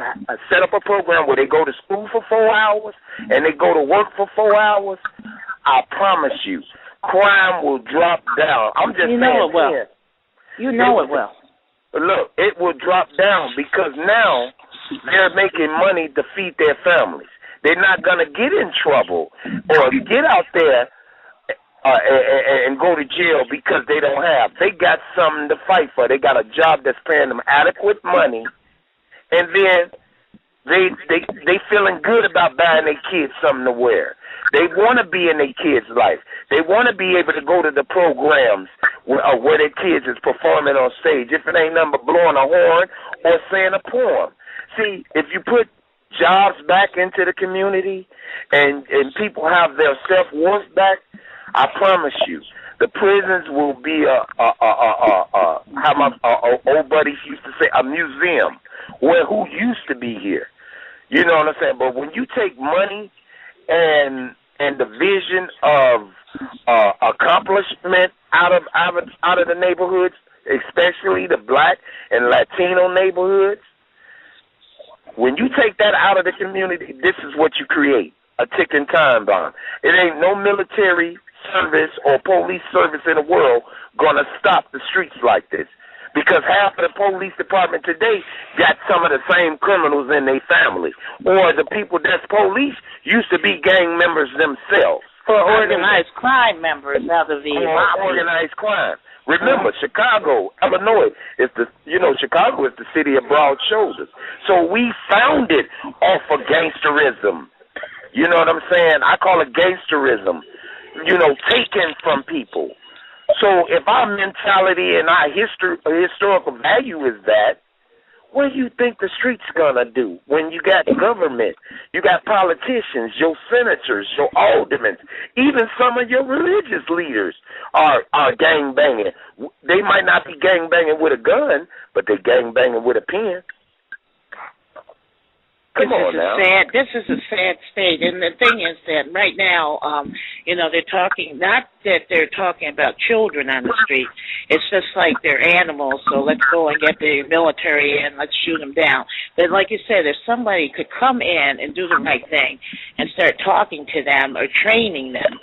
set up a program where they go to school for 4 hours and they go to work for 4 hours, I promise you, crime will drop down. I'm just saying. You know it will. You know it will. Look, it will drop down because now they're making money to feed their families. They're not going to get in trouble or get out there and go to jail because they don't have. They got something to fight for. They got a job that's paying them adequate money, and then they feeling good about buying their kids something to wear. They want to be in their kids' life. They want to be able to go to the programs where their kids is performing on stage, if it ain't nothing but blowing a horn or saying a poem. See, if you put jobs back into the community and people have their self-worth back, I promise you, the prisons will be how my old buddies used to say, a museum where who used to be here. You know what I'm saying? But when you take money and the vision of accomplishment out of the neighborhoods, especially the black and Latino neighborhoods, when you take that out of the community, this is what you create, a ticking time bomb. It ain't no military service or police service in the world going to stop the streets like this. Because half of the police department today got some of the same criminals in their family. Or the people that's police used to be gang members themselves. Or organized crime members out of the organized crime. Remember, Chicago, Illinois, Chicago is the city of broad shoulders. So we founded off of gangsterism. You know what I'm saying? I call it gangsterism. Taken from people. So if our mentality and our historical value is that, what do you think the street's gonna do when you got government, you got politicians, your senators, your aldermen, even some of your religious leaders are gang banging. They might not be gang banging with a gun, but they gang banging with a pen. This is a sad state, and the thing is that right now, they're talking, not that they're talking about children on the street. It's just like they're animals, so let's go and get the military and let's shoot them down. But like you said, if somebody could come in and do the right thing and start talking to them or training them,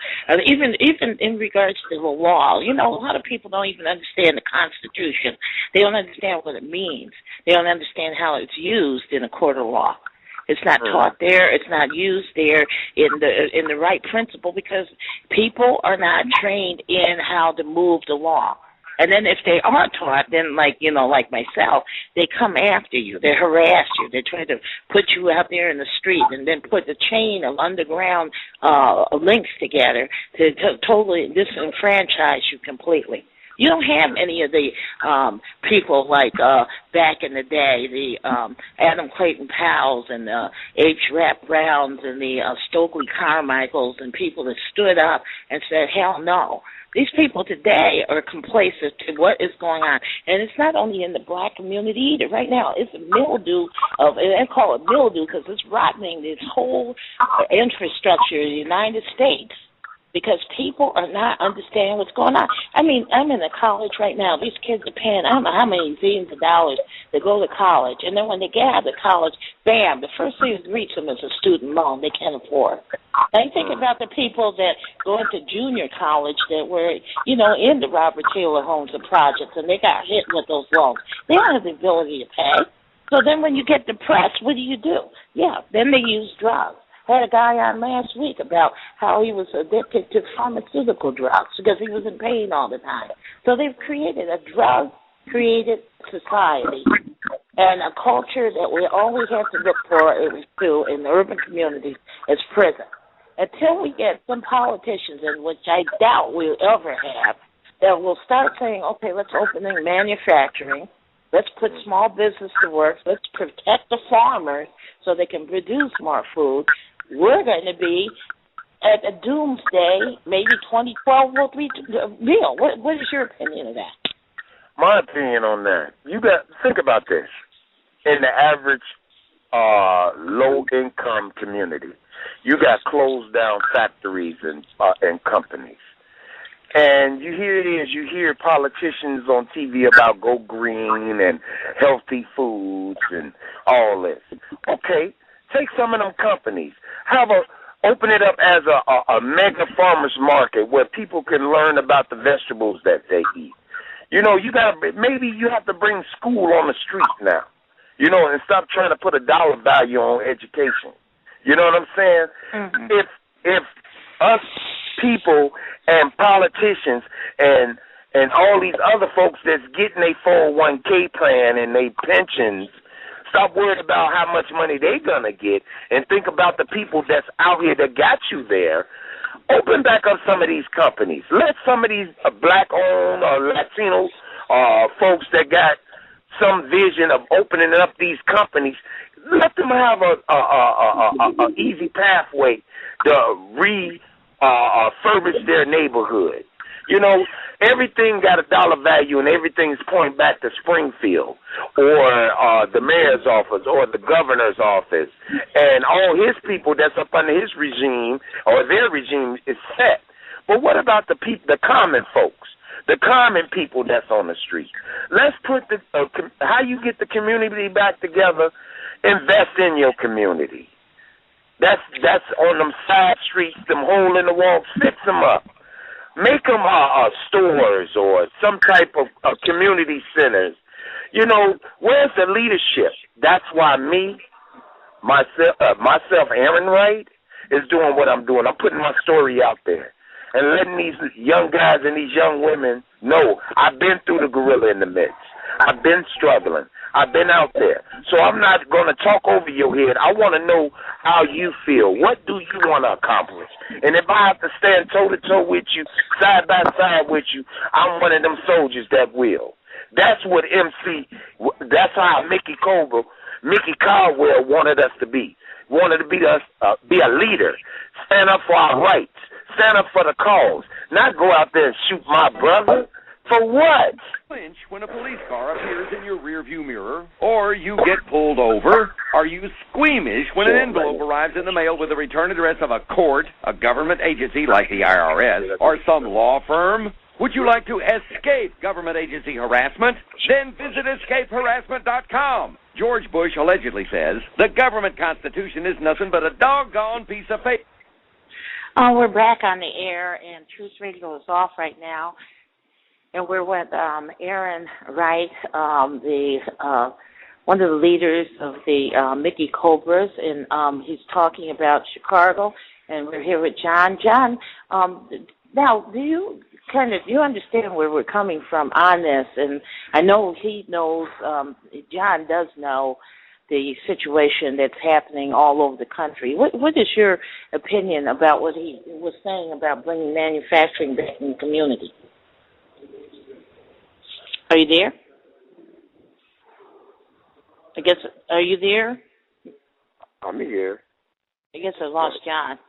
even in regards to the law, a lot of people don't even understand the Constitution. They don't understand what it means. They don't understand how it's used in a court of law. It's not taught there. It's not used there in the right principle because people are not trained in how to move the law. And then if they are taught, then like myself, they come after you. They harass you. They try to put you out there in the street and then put a chain of underground links together to totally disenfranchise you completely. You don't have any of the people like back in the day, the Adam Clayton Powells and the H. Rap Browns and the Stokely Carmichaels and people that stood up and said, hell no. These people today are complacent to what is going on. And it's not only in the black community either. Right now, it's a mildew and I call it mildew because it's rotting this whole infrastructure in the United States. Because people are not understanding what's going on. I mean, I'm in a college right now. These kids are paying, I don't know how many zillions of dollars to go to college. And then when they get out of college, bam, the first thing that reaches them is a student loan they can't afford. Now, you think about the people that go into junior college that were, in the Robert Taylor Homes and projects, and they got hit with those loans. They don't have the ability to pay. So then when you get depressed, what do? Yeah, then they use drugs. I had a guy on last week about how he was addicted to pharmaceutical drugs because he was in pain all the time. So they've created a drug-created society and a culture that we always have to look for in the urban communities is prison. Until we get some politicians in, which I doubt we'll ever have, that will start saying, okay, let's open manufacturing. Let's put small business to work. Let's protect the farmers so they can produce more food. We're going to be at a doomsday. Maybe 2012 will be real. What is your opinion of that? My opinion on that, you got think about this. In the average low-income community, you got closed down factories and companies. And you hear politicians on TV about go green and healthy foods and all this. Okay, take some of them companies. Open it up as a mega farmers market where people can learn about the vegetables that they eat. Maybe you have to bring school on the street now, and stop trying to put a dollar value on education. You know what I'm saying? Mm-hmm. If us people and politicians and all these other folks that's getting their 401k plan and their pensions, stop worrying about how much money they're going to get and think about the people that's out here that got you there. Open back up some of these companies. Let some of these black-owned or Latino folks that got some vision of opening up these companies, let them have a easy pathway to refurbish their neighborhood. Everything got a dollar value and everything's pointing back to Springfield or the mayor's office or the governor's office. And all his people that's up under his regime or their regime is set. But what about the common folks, the common people that's on the street? Let's put how you get the community back together, invest in your community. That's on them side streets, them hole in the wall, fix them up. Make them stores or some type of community centers. Where's the leadership? That's why myself, Aaron Wright, is doing what I'm doing. I'm putting my story out there and letting these young guys and these young women know I've been through the gorilla in the midst. I've been struggling. I've been out there. So I'm not going to talk over your head. I want to know how you feel. What do you want to accomplish? And if I have to stand toe-to-toe with you, side by side with you, I'm one of them soldiers that will. That's what that's how Mickey Caldwell wanted us to be. Wanted to be a leader. Stand up for our rights. Stand up for the cause. Not go out there and shoot my brother. For what? Flinch when a police car appears in your rearview mirror, or you get pulled over. Are you squeamish when an envelope arrives in the mail with the return address of a court, a government agency like the IRS, or some law firm? Would you like to escape government agency harassment? Then visit escapeharassment.com. George Bush allegedly says the government constitution is nothing but a doggone piece of paper. We're back on the air, and Truth Radio is off right now. And we're with Aaron Wright, one of the leaders of the Mickey Cobras, and he's talking about Chicago. And we're here with John. John, now do you understand where we're coming from on this? And I know he knows. John does know the situation that's happening all over the country. What is your opinion about what he was saying about bringing manufacturing back in the community? Are you there? Are you there? I'm here. I guess I lost John.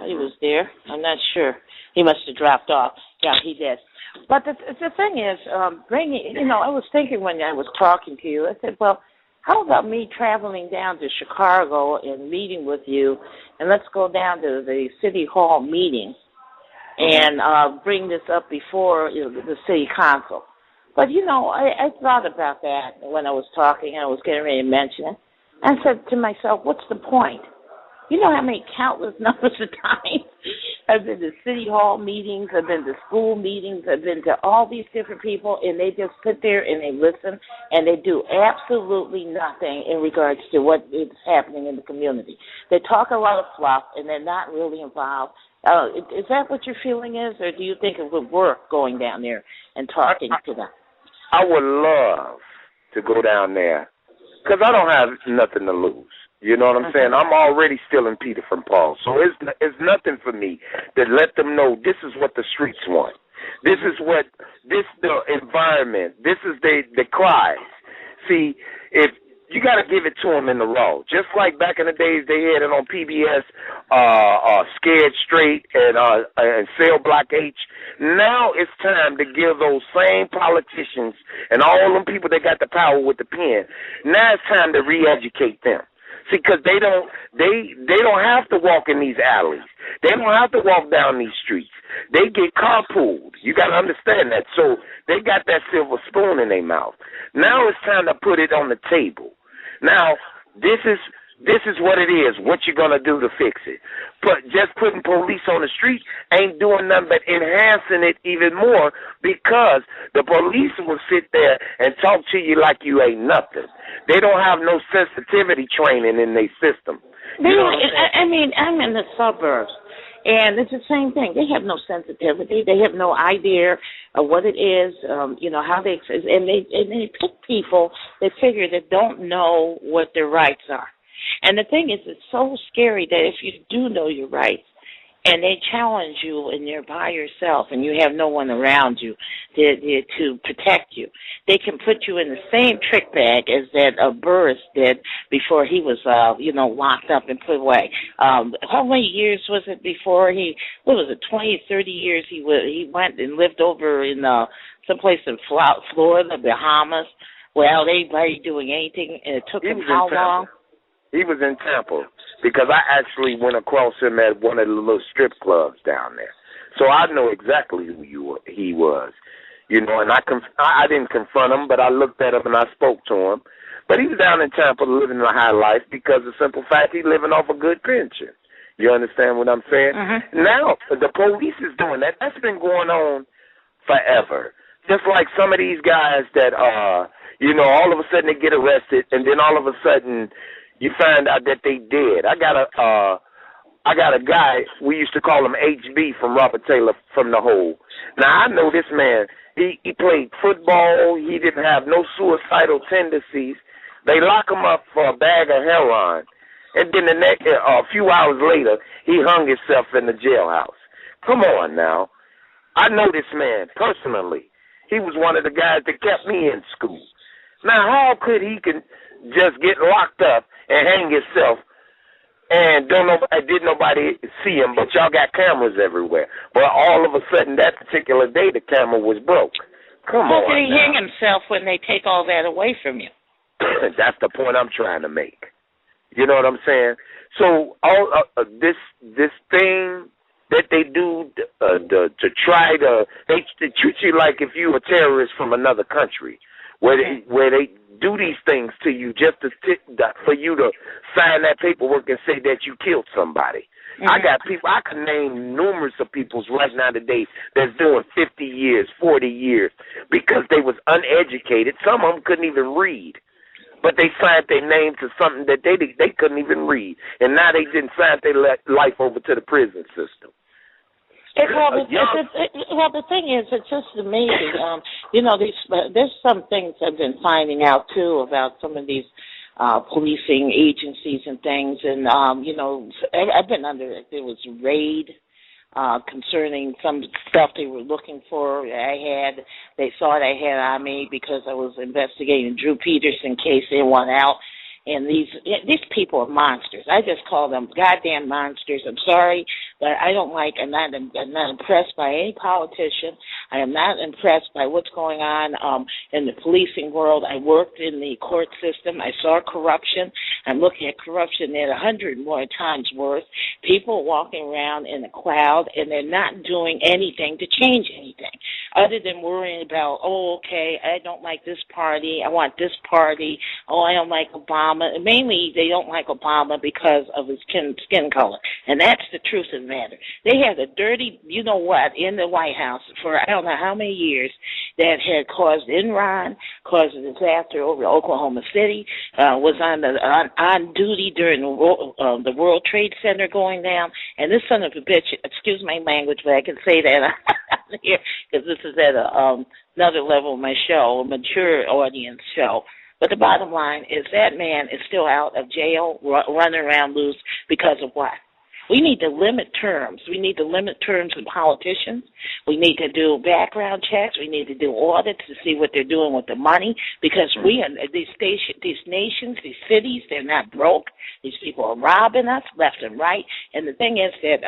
He was there. I'm not sure. He must have dropped off. Yeah, he did. But the thing is, I was thinking when I was talking to you, I said, well, how about me traveling down to Chicago and meeting with you, and let's go down to the City Hall meeting and bring this up before the City Council. But, I thought about that when I was talking. I was getting ready to mention it. I said to myself, what's the point? You know how many countless numbers of times I've been to City Hall meetings, I've been to school meetings, I've been to all these different people, and they just sit there and they listen, and they do absolutely nothing in regards to what is happening in the community. They talk a lot of fluff, and they're not really involved. Is that what your feeling is, or do you think it would work going down there and talking to them? I would love to go down there because I don't have nothing to lose. You know what I'm saying? I'm already stealing Peter from Paul. So it's nothing for me to let them know this is what the streets want. This is the environment. This is the cries. See, if you got to give it to them in the raw. Just like back in the days they had it on PBS, Scared Straight and Cell Block H. Now it's time to give those same politicians and all them people that got the power with the pen. Now it's time to re-educate them. See, because they don't have to walk in these alleys. They don't have to walk down these streets. They get carpooled. You got to understand that. So they got that silver spoon in their mouth. Now it's time to put it on the table. Now, this is what it is, what you're going to do to fix it. But just putting police on the street ain't doing nothing but enhancing it even more, because the police will sit there and talk to you like you ain't nothing. They don't have no sensitivity training in their system. I mean, I'm in the suburbs, and it's the same thing. They have no sensitivity. They have no idea of what it is, how they, and they pick people they figure that don't know what their rights are. And the thing is, it's so scary that if you do know your rights and they challenge you and you're by yourself and you have no one around you to protect you, they can put you in the same trick bag as that Burris did before he was, locked up and put away. How many years was it before 20, 30 years he went and lived over in someplace in Florida, Bahamas, without anybody doing anything, and it took him how long? He was in Tampa, because I actually went across him at one of the little strip clubs down there. So I know exactly who he was. And I didn't confront him, but I looked at him and I spoke to him. But he was down in Tampa living a high life because of the simple fact he's living off a good pension. You understand what I'm saying? Mm-hmm. Now, the police is doing that. That's been going on forever. Just like some of these guys that, all of a sudden they get arrested, and then all of a sudden you find out that they dead. I got a guy, we used to call him HB from Robert Taylor from The Hole. Now, I know this man. He played football. He didn't have no suicidal tendencies. They lock him up for a bag of heroin. And then a few hours later, he hung himself in the jailhouse. Come on now. I know this man personally. He was one of the guys that kept me in school. Now, how could he just get locked up and hang himself, and did nobody see him, but y'all got cameras everywhere. But all of a sudden, that particular day, the camera was broke. Come on. How can he hang himself when they take all that away from you? That's the point I'm trying to make. You know what I'm saying? So all this thing that they do to try to, they treat you like if you were a terrorist from another country, where they do these things to you just for you to sign that paperwork and say that you killed somebody. Mm-hmm. I got people, I can name numerous of people right now today that's doing 50 years, 40 years, because they was uneducated. Some of them couldn't even read, but they signed their name to something that they couldn't even read, and now they didn't sign their life over to the prison system. The thing is, it's just amazing. There's some things I've been finding out too about some of these policing agencies and things, and I've been there was a raid concerning some stuff they were looking for. They thought I had on me because I was investigating Drew Peterson case. They want out. And these people are monsters. I just call them goddamn monsters. I'm sorry, but I'm not impressed by any politician. I am not impressed by what's going on in the policing world. I worked in the court system. I saw corruption. I'm looking at corruption at 100 more times worse. People walking around in a cloud, and they're not doing anything to change anything, other than worrying about, I don't like this party. I want this party. I don't like Obama. Mainly, they don't like Obama because of his skin color, and that's the truth of the matter. They had a dirty, in the White House for I don't know how many years that had caused Enron, caused a disaster over Oklahoma City, was on duty during the World Trade Center going down, and this son of a bitch, excuse my language, but I can say that here because this is at another level of my show, a mature audience show. But the bottom line is that man is still out of jail, running around loose because of what? We need to limit terms. We need to limit terms of politicians. We need to do background checks. We need to do audits to see what they're doing with the money, because we are, these nations, these cities, they're not broke. These people are robbing us left and right. And the thing is that,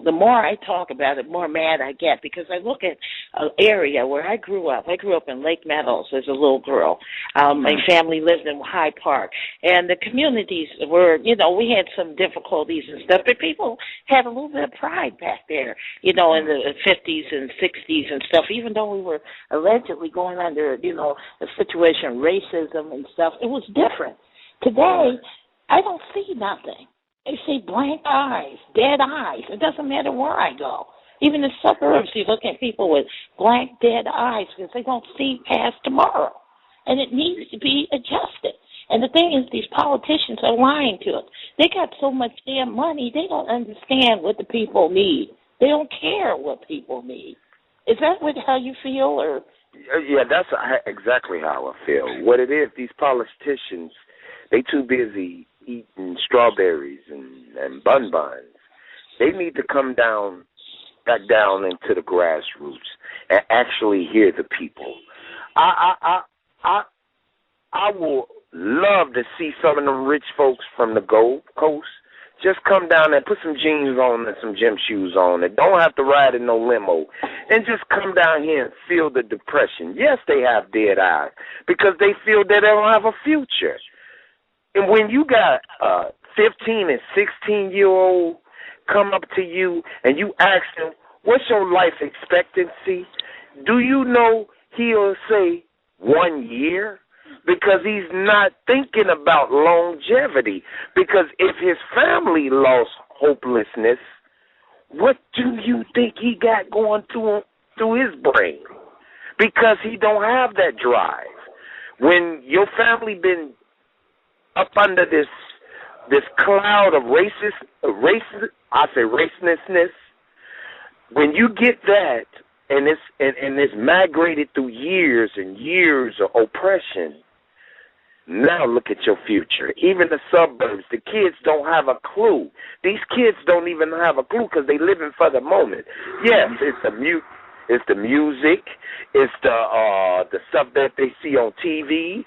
the more I talk about it, the more mad I get, because I look at an area where I grew up. I grew up in Lake Meadows as a little girl. My family lived in Hyde Park. And the communities were, we had some difficulties and stuff, but people had a little bit of pride back there, in the 50s and 60s and stuff, even though we were allegedly going under, a situation of racism and stuff. It was different. Today, I don't see nothing. I see blank eyes, dead eyes. It doesn't matter where I go. Even in the suburbs, you look at people with blank, dead eyes because they don't see past tomorrow. And it needs to be adjusted. And the thing is, these politicians are lying to us. They got so much damn money, they don't understand what the people need. They don't care what people need. Is that how you feel? Or? Yeah, that's exactly how I feel. What it is, these politicians, they too busy eating strawberries and buns. They need to come back down into the grassroots and actually hear the people. I will love to see some of them rich folks from the Gold Coast just come down and put some jeans on and some gym shoes on and don't have to ride in no limo and just come down here and feel the depression. Yes, they have dead eyes because they feel that they don't have a future. And when you got 15 and 16-year-old come up to you and you ask them, what's your life expectancy? Do you know he'll say 1 year? Because he's not thinking about longevity. Because if his family lost hopelessness, what do you think he got going through his brain? Because he don't have that drive. When your family been up under this cloud of racistness, when you get that and it's migrated through years and years of oppression, now look at your future. Even the suburbs, the kids don't have a clue. These kids don't even have a clue because they living for the moment. Yes, it's the music, it's the stuff that they see on TV.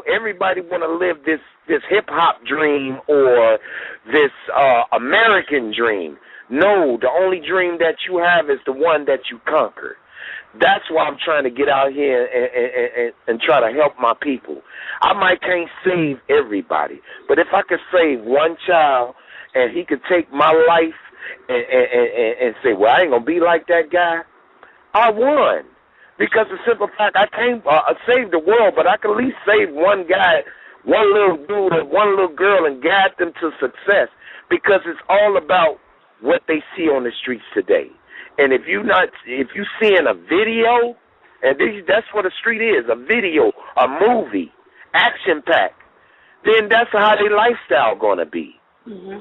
Everybody want to live this hip hop dream or this American dream. No, the only dream that you have is the one that you conquer. That's why I'm trying to get out here and try to help my people. I might can't save everybody, but if I could save one child and he could take my life and say, well, I ain't going to be like that guy, I won. Because the simple fact, I can't save the world, but I can at least save one guy, one little dude and one little girl and guide them to success, because it's all about what they see on the streets today. And if you seeing a video, and that's what a street is, a video, a movie, action-packed, then that's how their lifestyle going to be. Mm-hmm.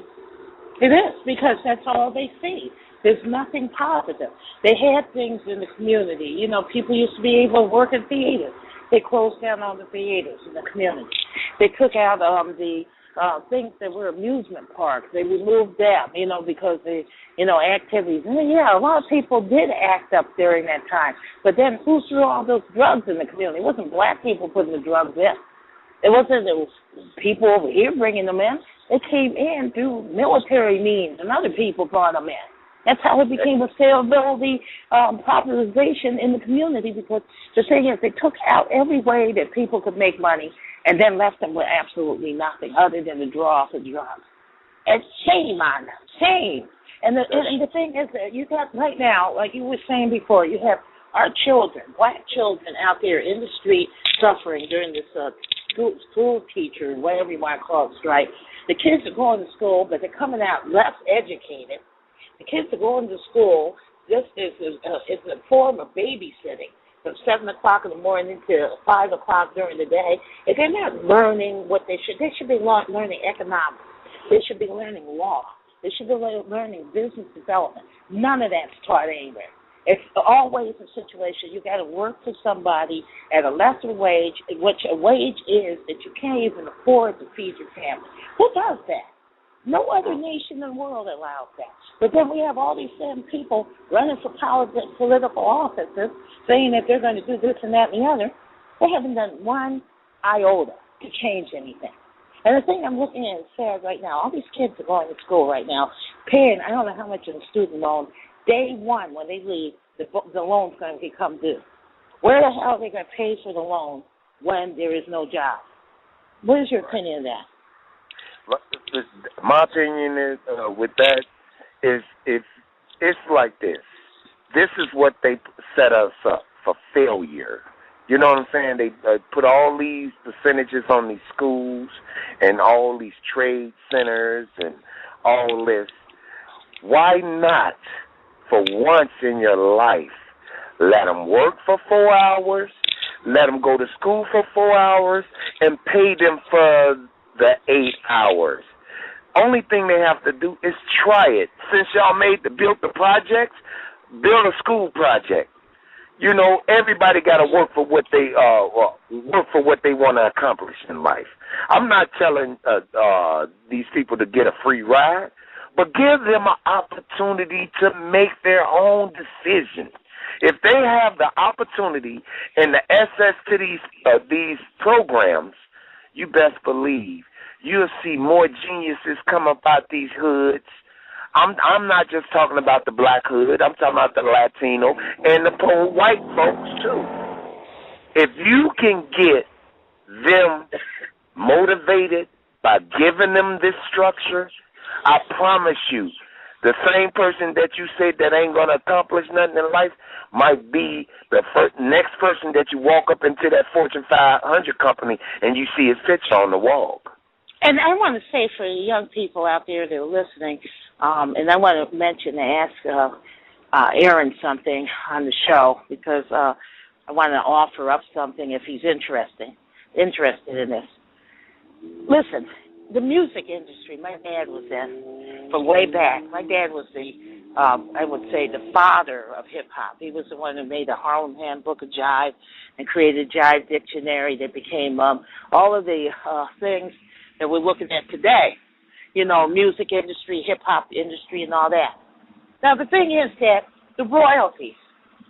It is, because that's all they see. There's nothing positive. They had things in the community. People used to be able to work in theaters. They closed down all the theaters in the community. They took out the things that were amusement parks. They removed them, because the, activities. And yeah, a lot of people did act up during that time. But then who threw all those drugs in the community? It wasn't black people putting the drugs in. It was people over here bringing them in. They came in through military means, and other people brought them in. That's how it became a saleability popularization in the community, because the thing is, they took out every way that people could make money and then left them with absolutely nothing other than the draw for drugs. And shame on them. Shame. And the thing is that you got right now, like you were saying before, you have our children, black children out there in the street suffering during this school teacher, whatever you want to call it, strike. The kids are going to school, but they're coming out less educated. The kids are going to school. This is a form of babysitting from 7 o'clock in the morning to 5 o'clock during the day. If they're not learning what they should be learning economics. They should be learning law. They should be learning business development. None of that's taught anywhere. It's always a situation you got to work for somebody at a lesser wage, which a wage is that you can't even afford to feed your family. Who does that? No other nation in the world allows that. But then we have all these same people running for political offices saying that they're going to do this and that and the other. They haven't done one iota to change anything. And the thing I'm looking at is sad right now. All these kids are going to school right now, paying, I don't know how much in student loan. Day one, when they leave, the loan's going to become due. Where the hell are they going to pay for the loan when there is no job? What is your opinion of that? My opinion is with that is it's like this. This is what they set us up for failure. You know what I'm saying? They put all these percentages on these schools and all these trade centers and all this. Why not, for once in your life, let them work for 4 hours, let them go to school for 4 hours, and pay them for the 8 hours? Only thing they have to do is try it. Since y'all built the projects, build a school project. You know, everybody got to work for what they want to accomplish in life. I'm not telling these people to get a free ride, but give them an opportunity to make their own decisions. If they have the opportunity and the access to these programs, you best believe you'll see more geniuses come up out these hoods. I'm not just talking about the black hood. I'm talking about the Latino and the poor white folks, too. If you can get them motivated by giving them this structure, I promise you, the same person that you said that ain't going to accomplish nothing in life might be the next person that you walk up into that Fortune 500 company and you see his picture on the wall. And I want to say for the young people out there that are listening, and I want to mention and ask Aaron something on the show because I want to offer up something if he's interested in this. Listen, the music industry, my dad was in from way back. My dad was I would say, the father of hip-hop. He was the one who made the Harlem Handbook of Jive and created Jive Dictionary that became all of the things that we're looking at today. You know, music industry, hip-hop industry, and all that. Now, the thing is that the royalties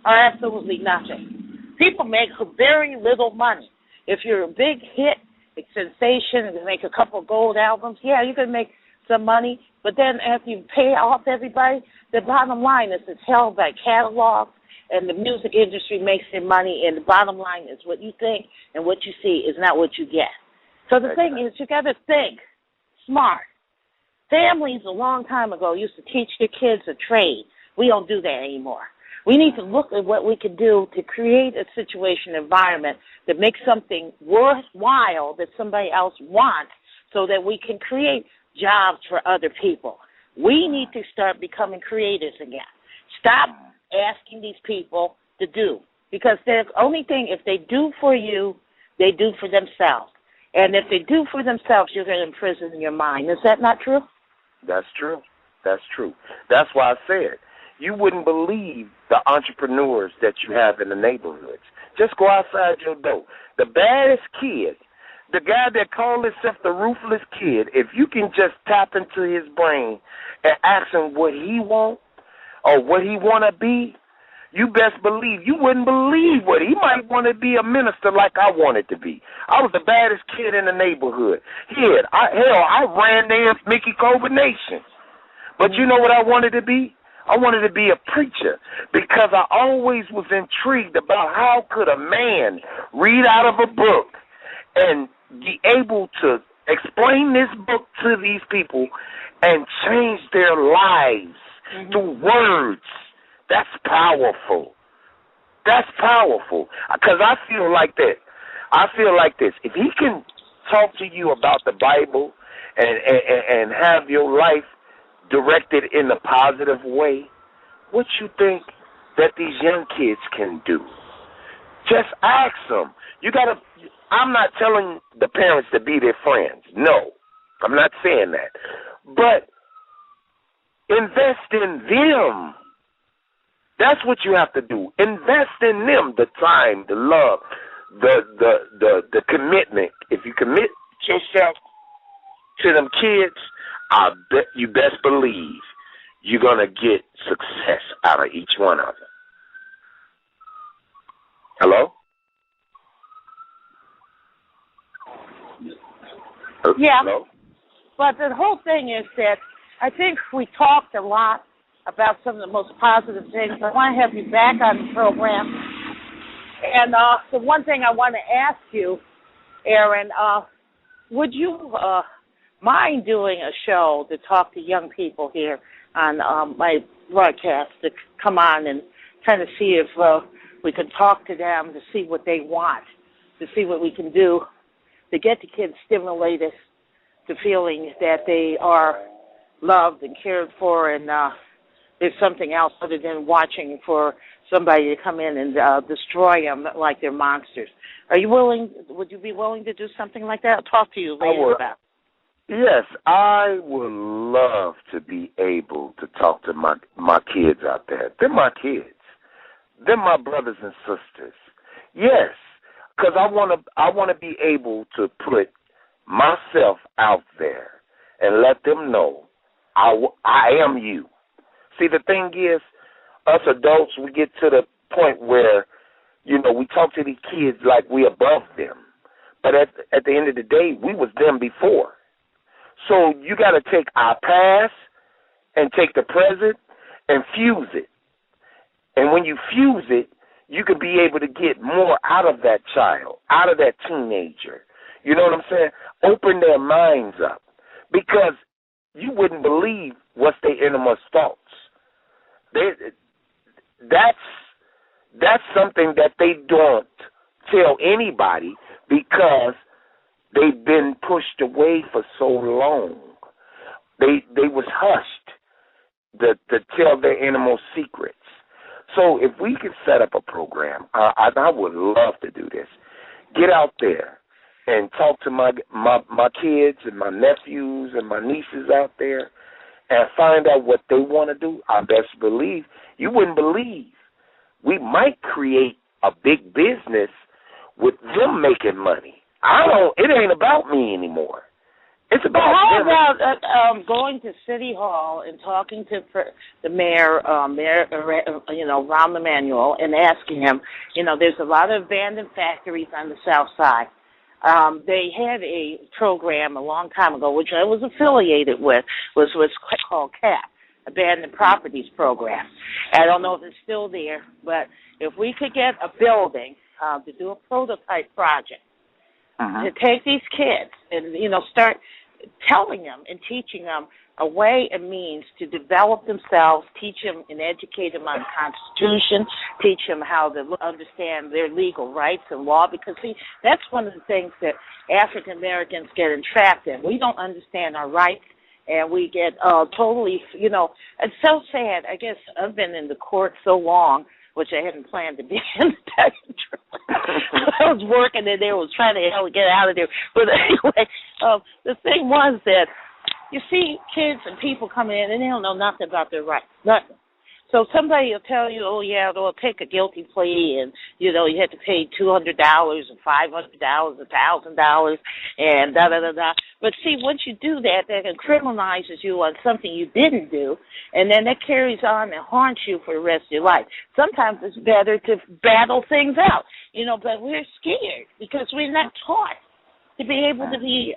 are absolutely nothing. People make very little money. If you're a big hit, a sensation, and you make a couple of gold albums, yeah, you can make some money. But then after you pay off everybody, the bottom line is it's held by catalogs, and the music industry makes their money, and the bottom line is what you think and what you see is not what you get. So the thing is, you got to think smart. Families a long time ago used to teach their kids a trade. We don't do that anymore. We need to look at what we can do to create a situation, environment that makes something worthwhile that somebody else wants so that we can create jobs for other people. We need to start becoming creatives again. Stop asking these people to do, because the only thing, if they do for you, they do for themselves. And if they do for themselves, you're going to imprison your mind. Is that not true? That's true. That's true. That's why I said you wouldn't believe the entrepreneurs that you have in the neighborhoods. Just go outside your door. The baddest kid, the guy that called himself the ruthless kid, if you can just tap into his brain and ask him what he wants or what he want to be, you best believe, you wouldn't believe what he might want to be, a minister like I wanted to be. I was the baddest kid in the neighborhood. I ran the Mickey Cobra Nation. But you know what I wanted to be? I wanted to be a preacher because I always was intrigued about how could a man read out of a book and be able to explain this book to these people and change their lives through words. That's powerful. That's powerful. Because I feel like that. I feel like this. If he can talk to you about the Bible and have your life directed in a positive way, what you think that these young kids can do? Just ask them. I'm not telling the parents to be their friends. No, I'm not saying that. But invest in them. That's what you have to do. Invest in them, the time, the love, the commitment. If you commit yourself to them kids, you best believe you're going to get success out of each one of them. Hello? Yeah. Hello? But the whole thing is that I think we talked a lot about some of the most positive things. I want to have you back on the program. And the one thing I want to ask you, Aaron, would you mind doing a show to talk to young people here on my broadcast, to come on and kind of see if we can talk to them, to see what they want, to see what we can do to get the kids stimulated to feeling that they are loved and cared for, and there's something else other than watching for somebody to come in and destroy them like they're monsters. Are you willing? Would you be willing to do something like that? I'll talk to you later about it. Yes, I would love to be able to talk to my kids out there. They're my kids. They're my brothers and sisters. Yes, because I want to be able to put myself out there and let them know I am you. See, the thing is, us adults, we get to the point where, we talk to these kids like we above them. But at the end of the day, we was them before. So you got to take our past and take the present and fuse it. And when you fuse it, you can be able to get more out of that child, out of that teenager. You know what I'm saying? Open their minds up. Because you wouldn't believe what's their innermost thoughts. That's something that they don't tell anybody because they've been pushed away for so long. They was hushed to tell their innermost secrets. So if we could set up a program, I would love to do this. Get out there and talk to my kids and my nephews and my nieces out there and find out what they want to do. I best believe, you wouldn't believe, we might create a big business with them making money. It ain't about me anymore. It's about how about going to City Hall and talking to the mayor, Rahm Emanuel, and asking him, there's a lot of abandoned factories on the South Side. They had a program a long time ago, which I was affiliated with, was what's called CAP, Abandoned Properties Program. I don't know if it's still there, but if we could get a building to do a prototype project, to take these kids and, start telling them and teaching them a way and means to develop themselves, teach them and educate them on the Constitution, teach them how to understand their legal rights and law, because, see, that's one of the things that African Americans get entrapped in. We don't understand our rights, and we get totally, it's so sad. I guess I've been in the court so long, which I hadn't planned to be in. I was working in there, was trying to get out of there. But anyway, the thing was that you see kids and people come in and they don't know nothing about their rights, nothing. So somebody will tell you, oh, yeah, they'll take a guilty plea and, you have to pay $200 and $500, $1,000 and da-da-da-da. But see, once you do that, that criminalizes you on something you didn't do, and then that carries on and haunts you for the rest of your life. Sometimes it's better to battle things out, but we're scared because we're not taught to be able to be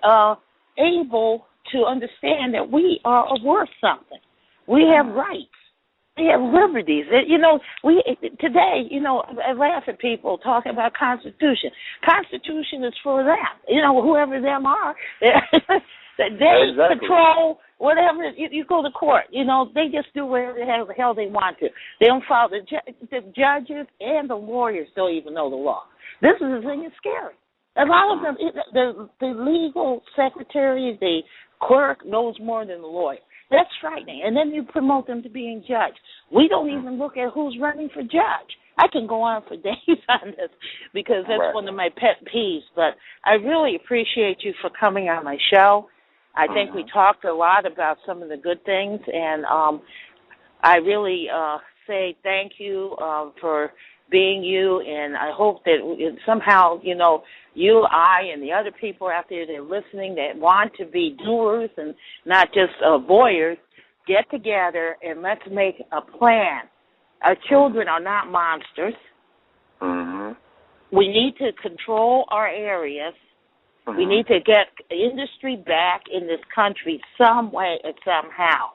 able to understand that we are worth something. We have rights. We have liberties. Today, I laugh at people talking about Constitution. Constitution is for them. Whoever them are, they control whatever. You go to court. They just do whatever the hell they want to. They don't follow the judges and the lawyers don't even know the law. This is the thing that's scary. A lot of them, the legal secretary, the clerk knows more than the lawyer. That's frightening. And then you promote them to being judge. We don't even look at who's running for judge. I can go on for days on this because that's one of my pet peeves. But I really appreciate you for coming on my show. I think we talked a lot about some of the good things, and I really say thank you for being you, and I hope that somehow, you know, you, I, and the other people out there that are listening that want to be doers and not just voyeurs, get together and let's make a plan. Our children are not monsters. Mm-hmm. We need to control our areas. Mm-hmm. We need to get industry back in this country some way or somehow.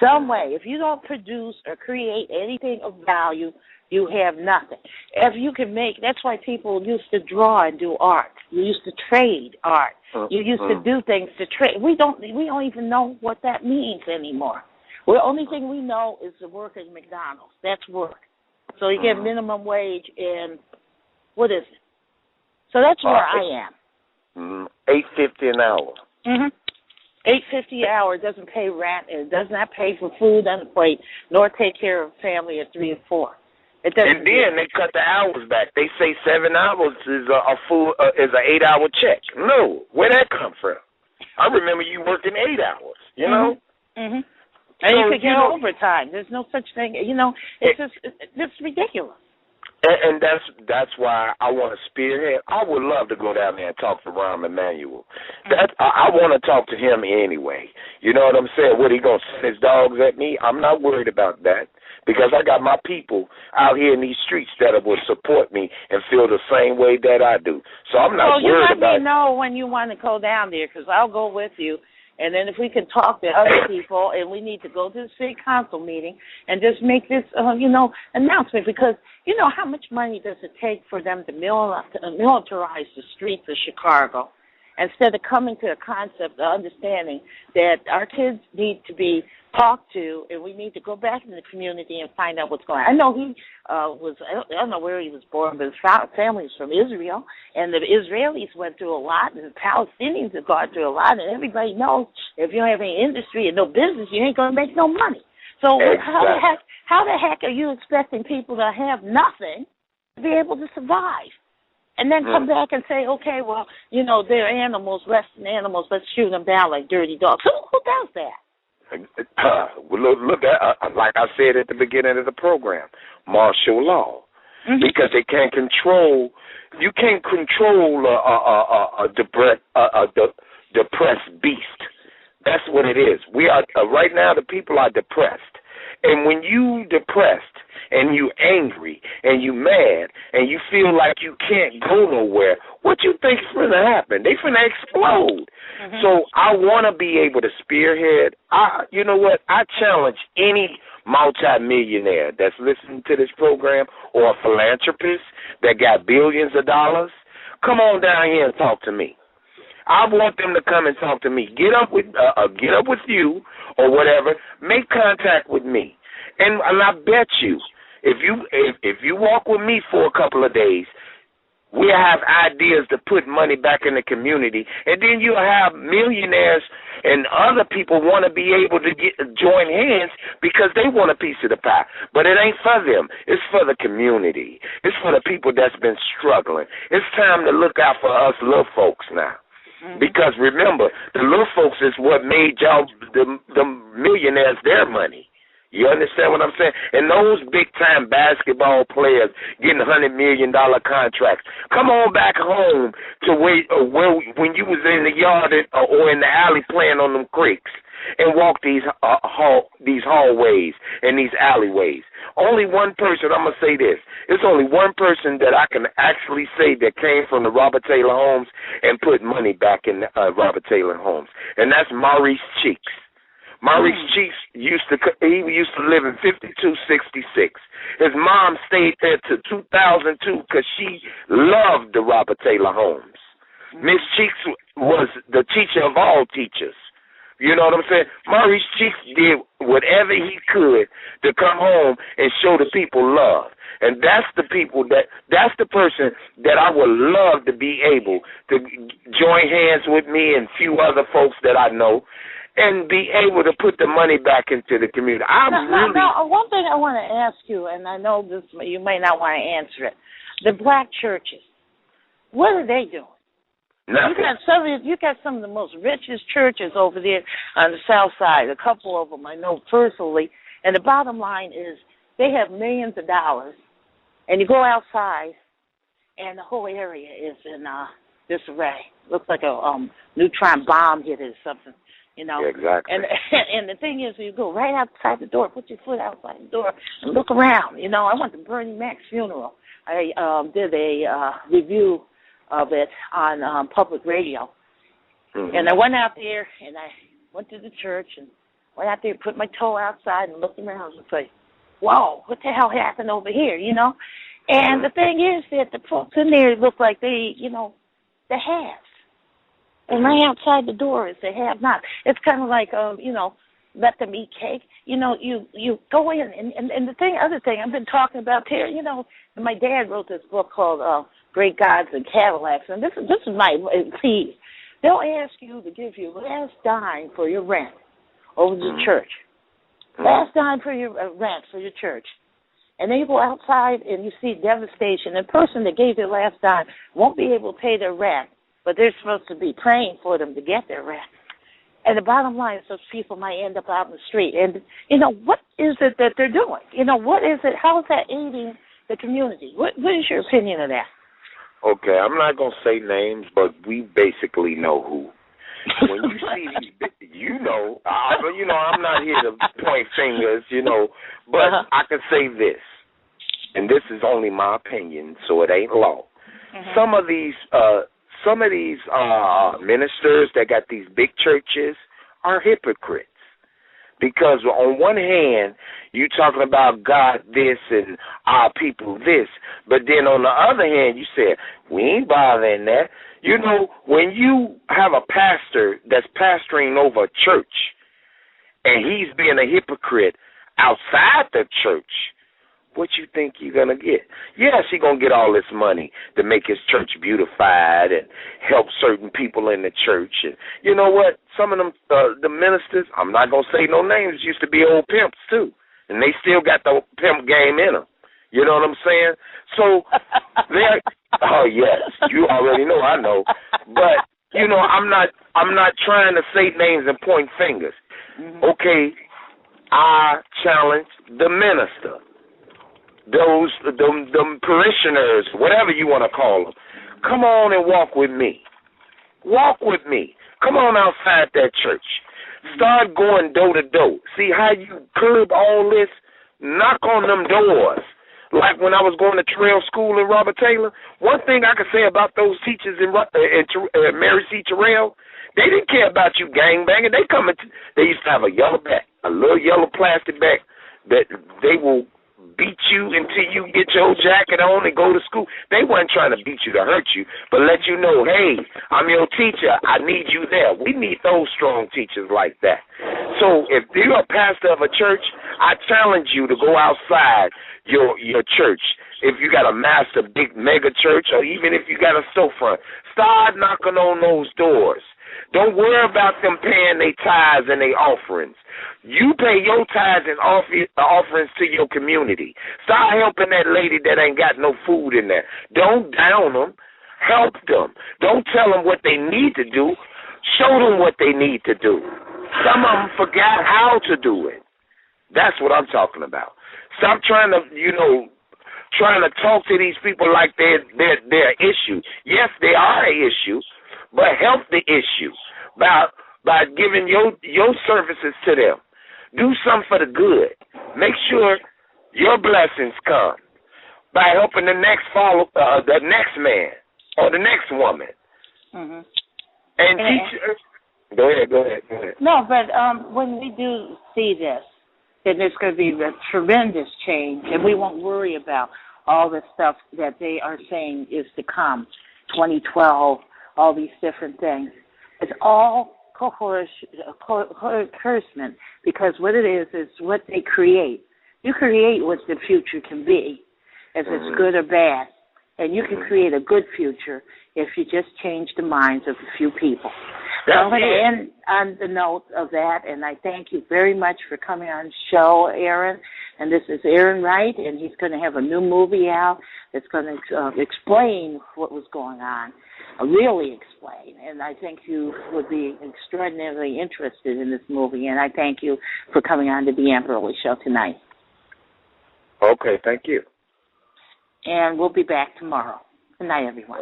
Some way. If you don't produce or create anything of value, you have nothing. If you can make, that's why people used to draw and do art. You used to trade art. You used to do things to trade. We don't even know what that means anymore. The only thing we know is to work at McDonald's. That's work. So you get minimum wage and what is it? So that's where I am. $8.50 an hour. $8.50 an hour doesn't pay rent. It does not pay for food on the plate, nor take care of family at 3 and 4. It doesn't. And then they cut the hours back. They say 7 hours is is an 8-hour check. No, where that come from? I remember you working 8 hours. You know. And you could get overtime. There's no such thing. You know, it's ridiculous. And that's why I want to spearhead. I would love to go down there and talk to Rahm Emanuel. I want to talk to him anyway. You know what I'm saying? What, he going to send his dogs at me? I'm not worried about that because I got my people out here in these streets that will support me and feel the same way that I do. So I'm not worried about it. You let me know when you want to go down there because I'll go with you. And then if we can talk to other people, and we need to go to the city council meeting and just make this, announcement, because you know how much money does it take for them to militarize the streets of Chicago instead of coming to a concept of understanding that our kids need to be talked to, and we need to go back in the community and find out what's going on. I know he I don't know where he was born, but his family is from Israel, and the Israelis went through a lot, and the Palestinians have gone through a lot, and everybody knows if you don't have any industry and no business, you ain't going to make no money. So how the heck are you expecting people to have nothing to be able to survive? And then come back and say, okay, well, you know, they're animals, less than animals, let's shoot them down like dirty dogs. Who does that? Look at, like I said at the beginning of the program, martial law, because they can't control. You can't control a depressed beast. That's what it is. We are right now. The people are depressed, and when you depressed and you angry and you mad and you feel like you can't go nowhere, what you think is going to happen? They finna explode. So I want to be able to spearhead. You know what? I challenge any multimillionaire that's listening to this program or a philanthropist that got billions of dollars. Come on down here and talk to me. I want them to come and talk to me. Get up with you or whatever. Make contact with me, and I bet you, if you walk with me for a couple of days, we'll have ideas to put money back in the community, and then you'll have millionaires and other people want to be able to join hands because they want a piece of the pie. But it ain't for them. It's for the community. It's for the people that's been struggling. It's time to look out for us little folks now. Because remember, the little folks is what made y'all, the millionaires, their money. You understand what I'm saying? And those big-time basketball players getting $100 million contracts, come on back home to where when you was in the yard or in the alley playing on them creeks and walk these hallways and these alleyways. Only one person, I'm going to say this, it's only one person that I can actually say that came from the Robert Taylor homes and put money back in Robert Taylor homes, and that's Maurice Cheeks. Maurice Cheeks used to live in 5266. His mom stayed there till 2002 because she loved the Robert Taylor homes. Miss Cheeks was the teacher of all teachers. You know what I'm saying? Maurice Cheeks did whatever he could to come home and show the people love. And that's the person that I would love to be able to join hands with me and few other folks that I know and be able to put the money back into the community. Now, one thing I want to ask you, and I know this, you may not want to answer it. The black churches, what are they doing? Nothing. You got some of the most richest churches over there on the south side. A couple of them I know personally. And the bottom line is they have millions of dollars, And you go outside, and the whole area is in disarray. Looks like a neutron bomb hit or something, you know. Yeah, exactly. And the thing is, you go right outside the door, put your foot outside the door, and look around. You know, I went to Bernie Mac's funeral. I did a review of it on public radio. Mm-hmm. And I went out there, and I went to the church, and went out there, put my toe outside, and looked around and said, whoa, what the hell happened over here, you know? And the thing is that the folks in there look like they, you know, the haves. And right outside the door is the have-not. It's kind of like, you know, let them eat cake. You know, you go in, and the other thing I've been talking about here, you know, my dad wrote this book called Great Gods and Cadillacs, and this is my please. They'll ask you to give your last dime for your rent over to the church. Last dime for your rent for your church. And then you go outside and you see devastation. The person that gave their last dime won't be able to pay their rent, but they're supposed to be praying for them to get their rent. And the bottom line is those people might end up out in the street. And, you know, what is it that they're doing? You know, what is it? How is that aiding the community? What is your opinion of that? Okay, I'm not going to say names, but we basically know who. When you see these, you know, I'm not here to point fingers, you know, but I can say this, and this is only my opinion, so it ain't law. Some of these ministers that got these big churches are hypocrites. Because on one hand, you talking about God this and our people this, but then on the other hand, you said, we ain't bothering that. You know, when you have a pastor that's pastoring over a church and he's being a hypocrite outside the church, what you think you're going to get? Yes, he's going to get all this money to make his church beautified and help certain people in the church. And you know what? Some of them, the ministers, I'm not going to say no names, used to be old pimps too. And they still got the pimp game in them. You know what I'm saying? So, they're, oh, yes, you already know, I know. But, you know, I'm not trying to say names and point fingers. Okay, I challenge the minister. Those, them parishioners, whatever you want to call them, come on and walk with me. Walk with me. Come on outside that church. Start going door to door. See how you curb all this? Knock on them doors. Like when I was going to Terrell School in Robert Taylor, one thing I could say about those teachers in Mary C. Terrell, they didn't care about you gangbanging. They used to have a yellow bag, a little yellow plastic bag that they will beat you until you get your jacket on and go to school. They weren't trying to beat you to hurt you, but let you know, hey, I'm your teacher. I need you there. We need those strong teachers like that. So if you're a pastor of a church, I challenge you to go outside your church. If you got a master, big mega church, or even if you got a storefront, start knocking on those doors. Don't worry about them paying their tithes and their offerings. You pay your tithes and offerings to your community. Start helping that lady that ain't got no food in there. Don't down them. Help them. Don't tell them what they need to do. Show them what they need to do. Some of them forgot how to do it. That's what I'm talking about. Stop trying to, trying to talk to these people like they're issue. Yes, they are an issue, but help the issue by giving your services to them. Do something for the good. Make sure your blessings come by helping the next man or the next woman. Mm-hmm. And teach. Go ahead. No, but when we do see this, then there's going to be a tremendous change, and we won't worry about all the stuff that they are saying is to come, 2012, all these different things. It's all coercion, because what it is what they create. You create what the future can be, if it's good or bad, and you can create a good future if you just change the minds of a few people. So I'm going to end on the note of that, and I thank you very much for coming on the show, Aaron. And this is Aaron Wright, and he's going to have a new movie out that's going to explain what was going on, really explain. And I think you would be extraordinarily interested in this movie, and I thank you for coming on to the Amp Early Show tonight. Okay, thank you. and we'll be back tomorrow. Good night, everyone.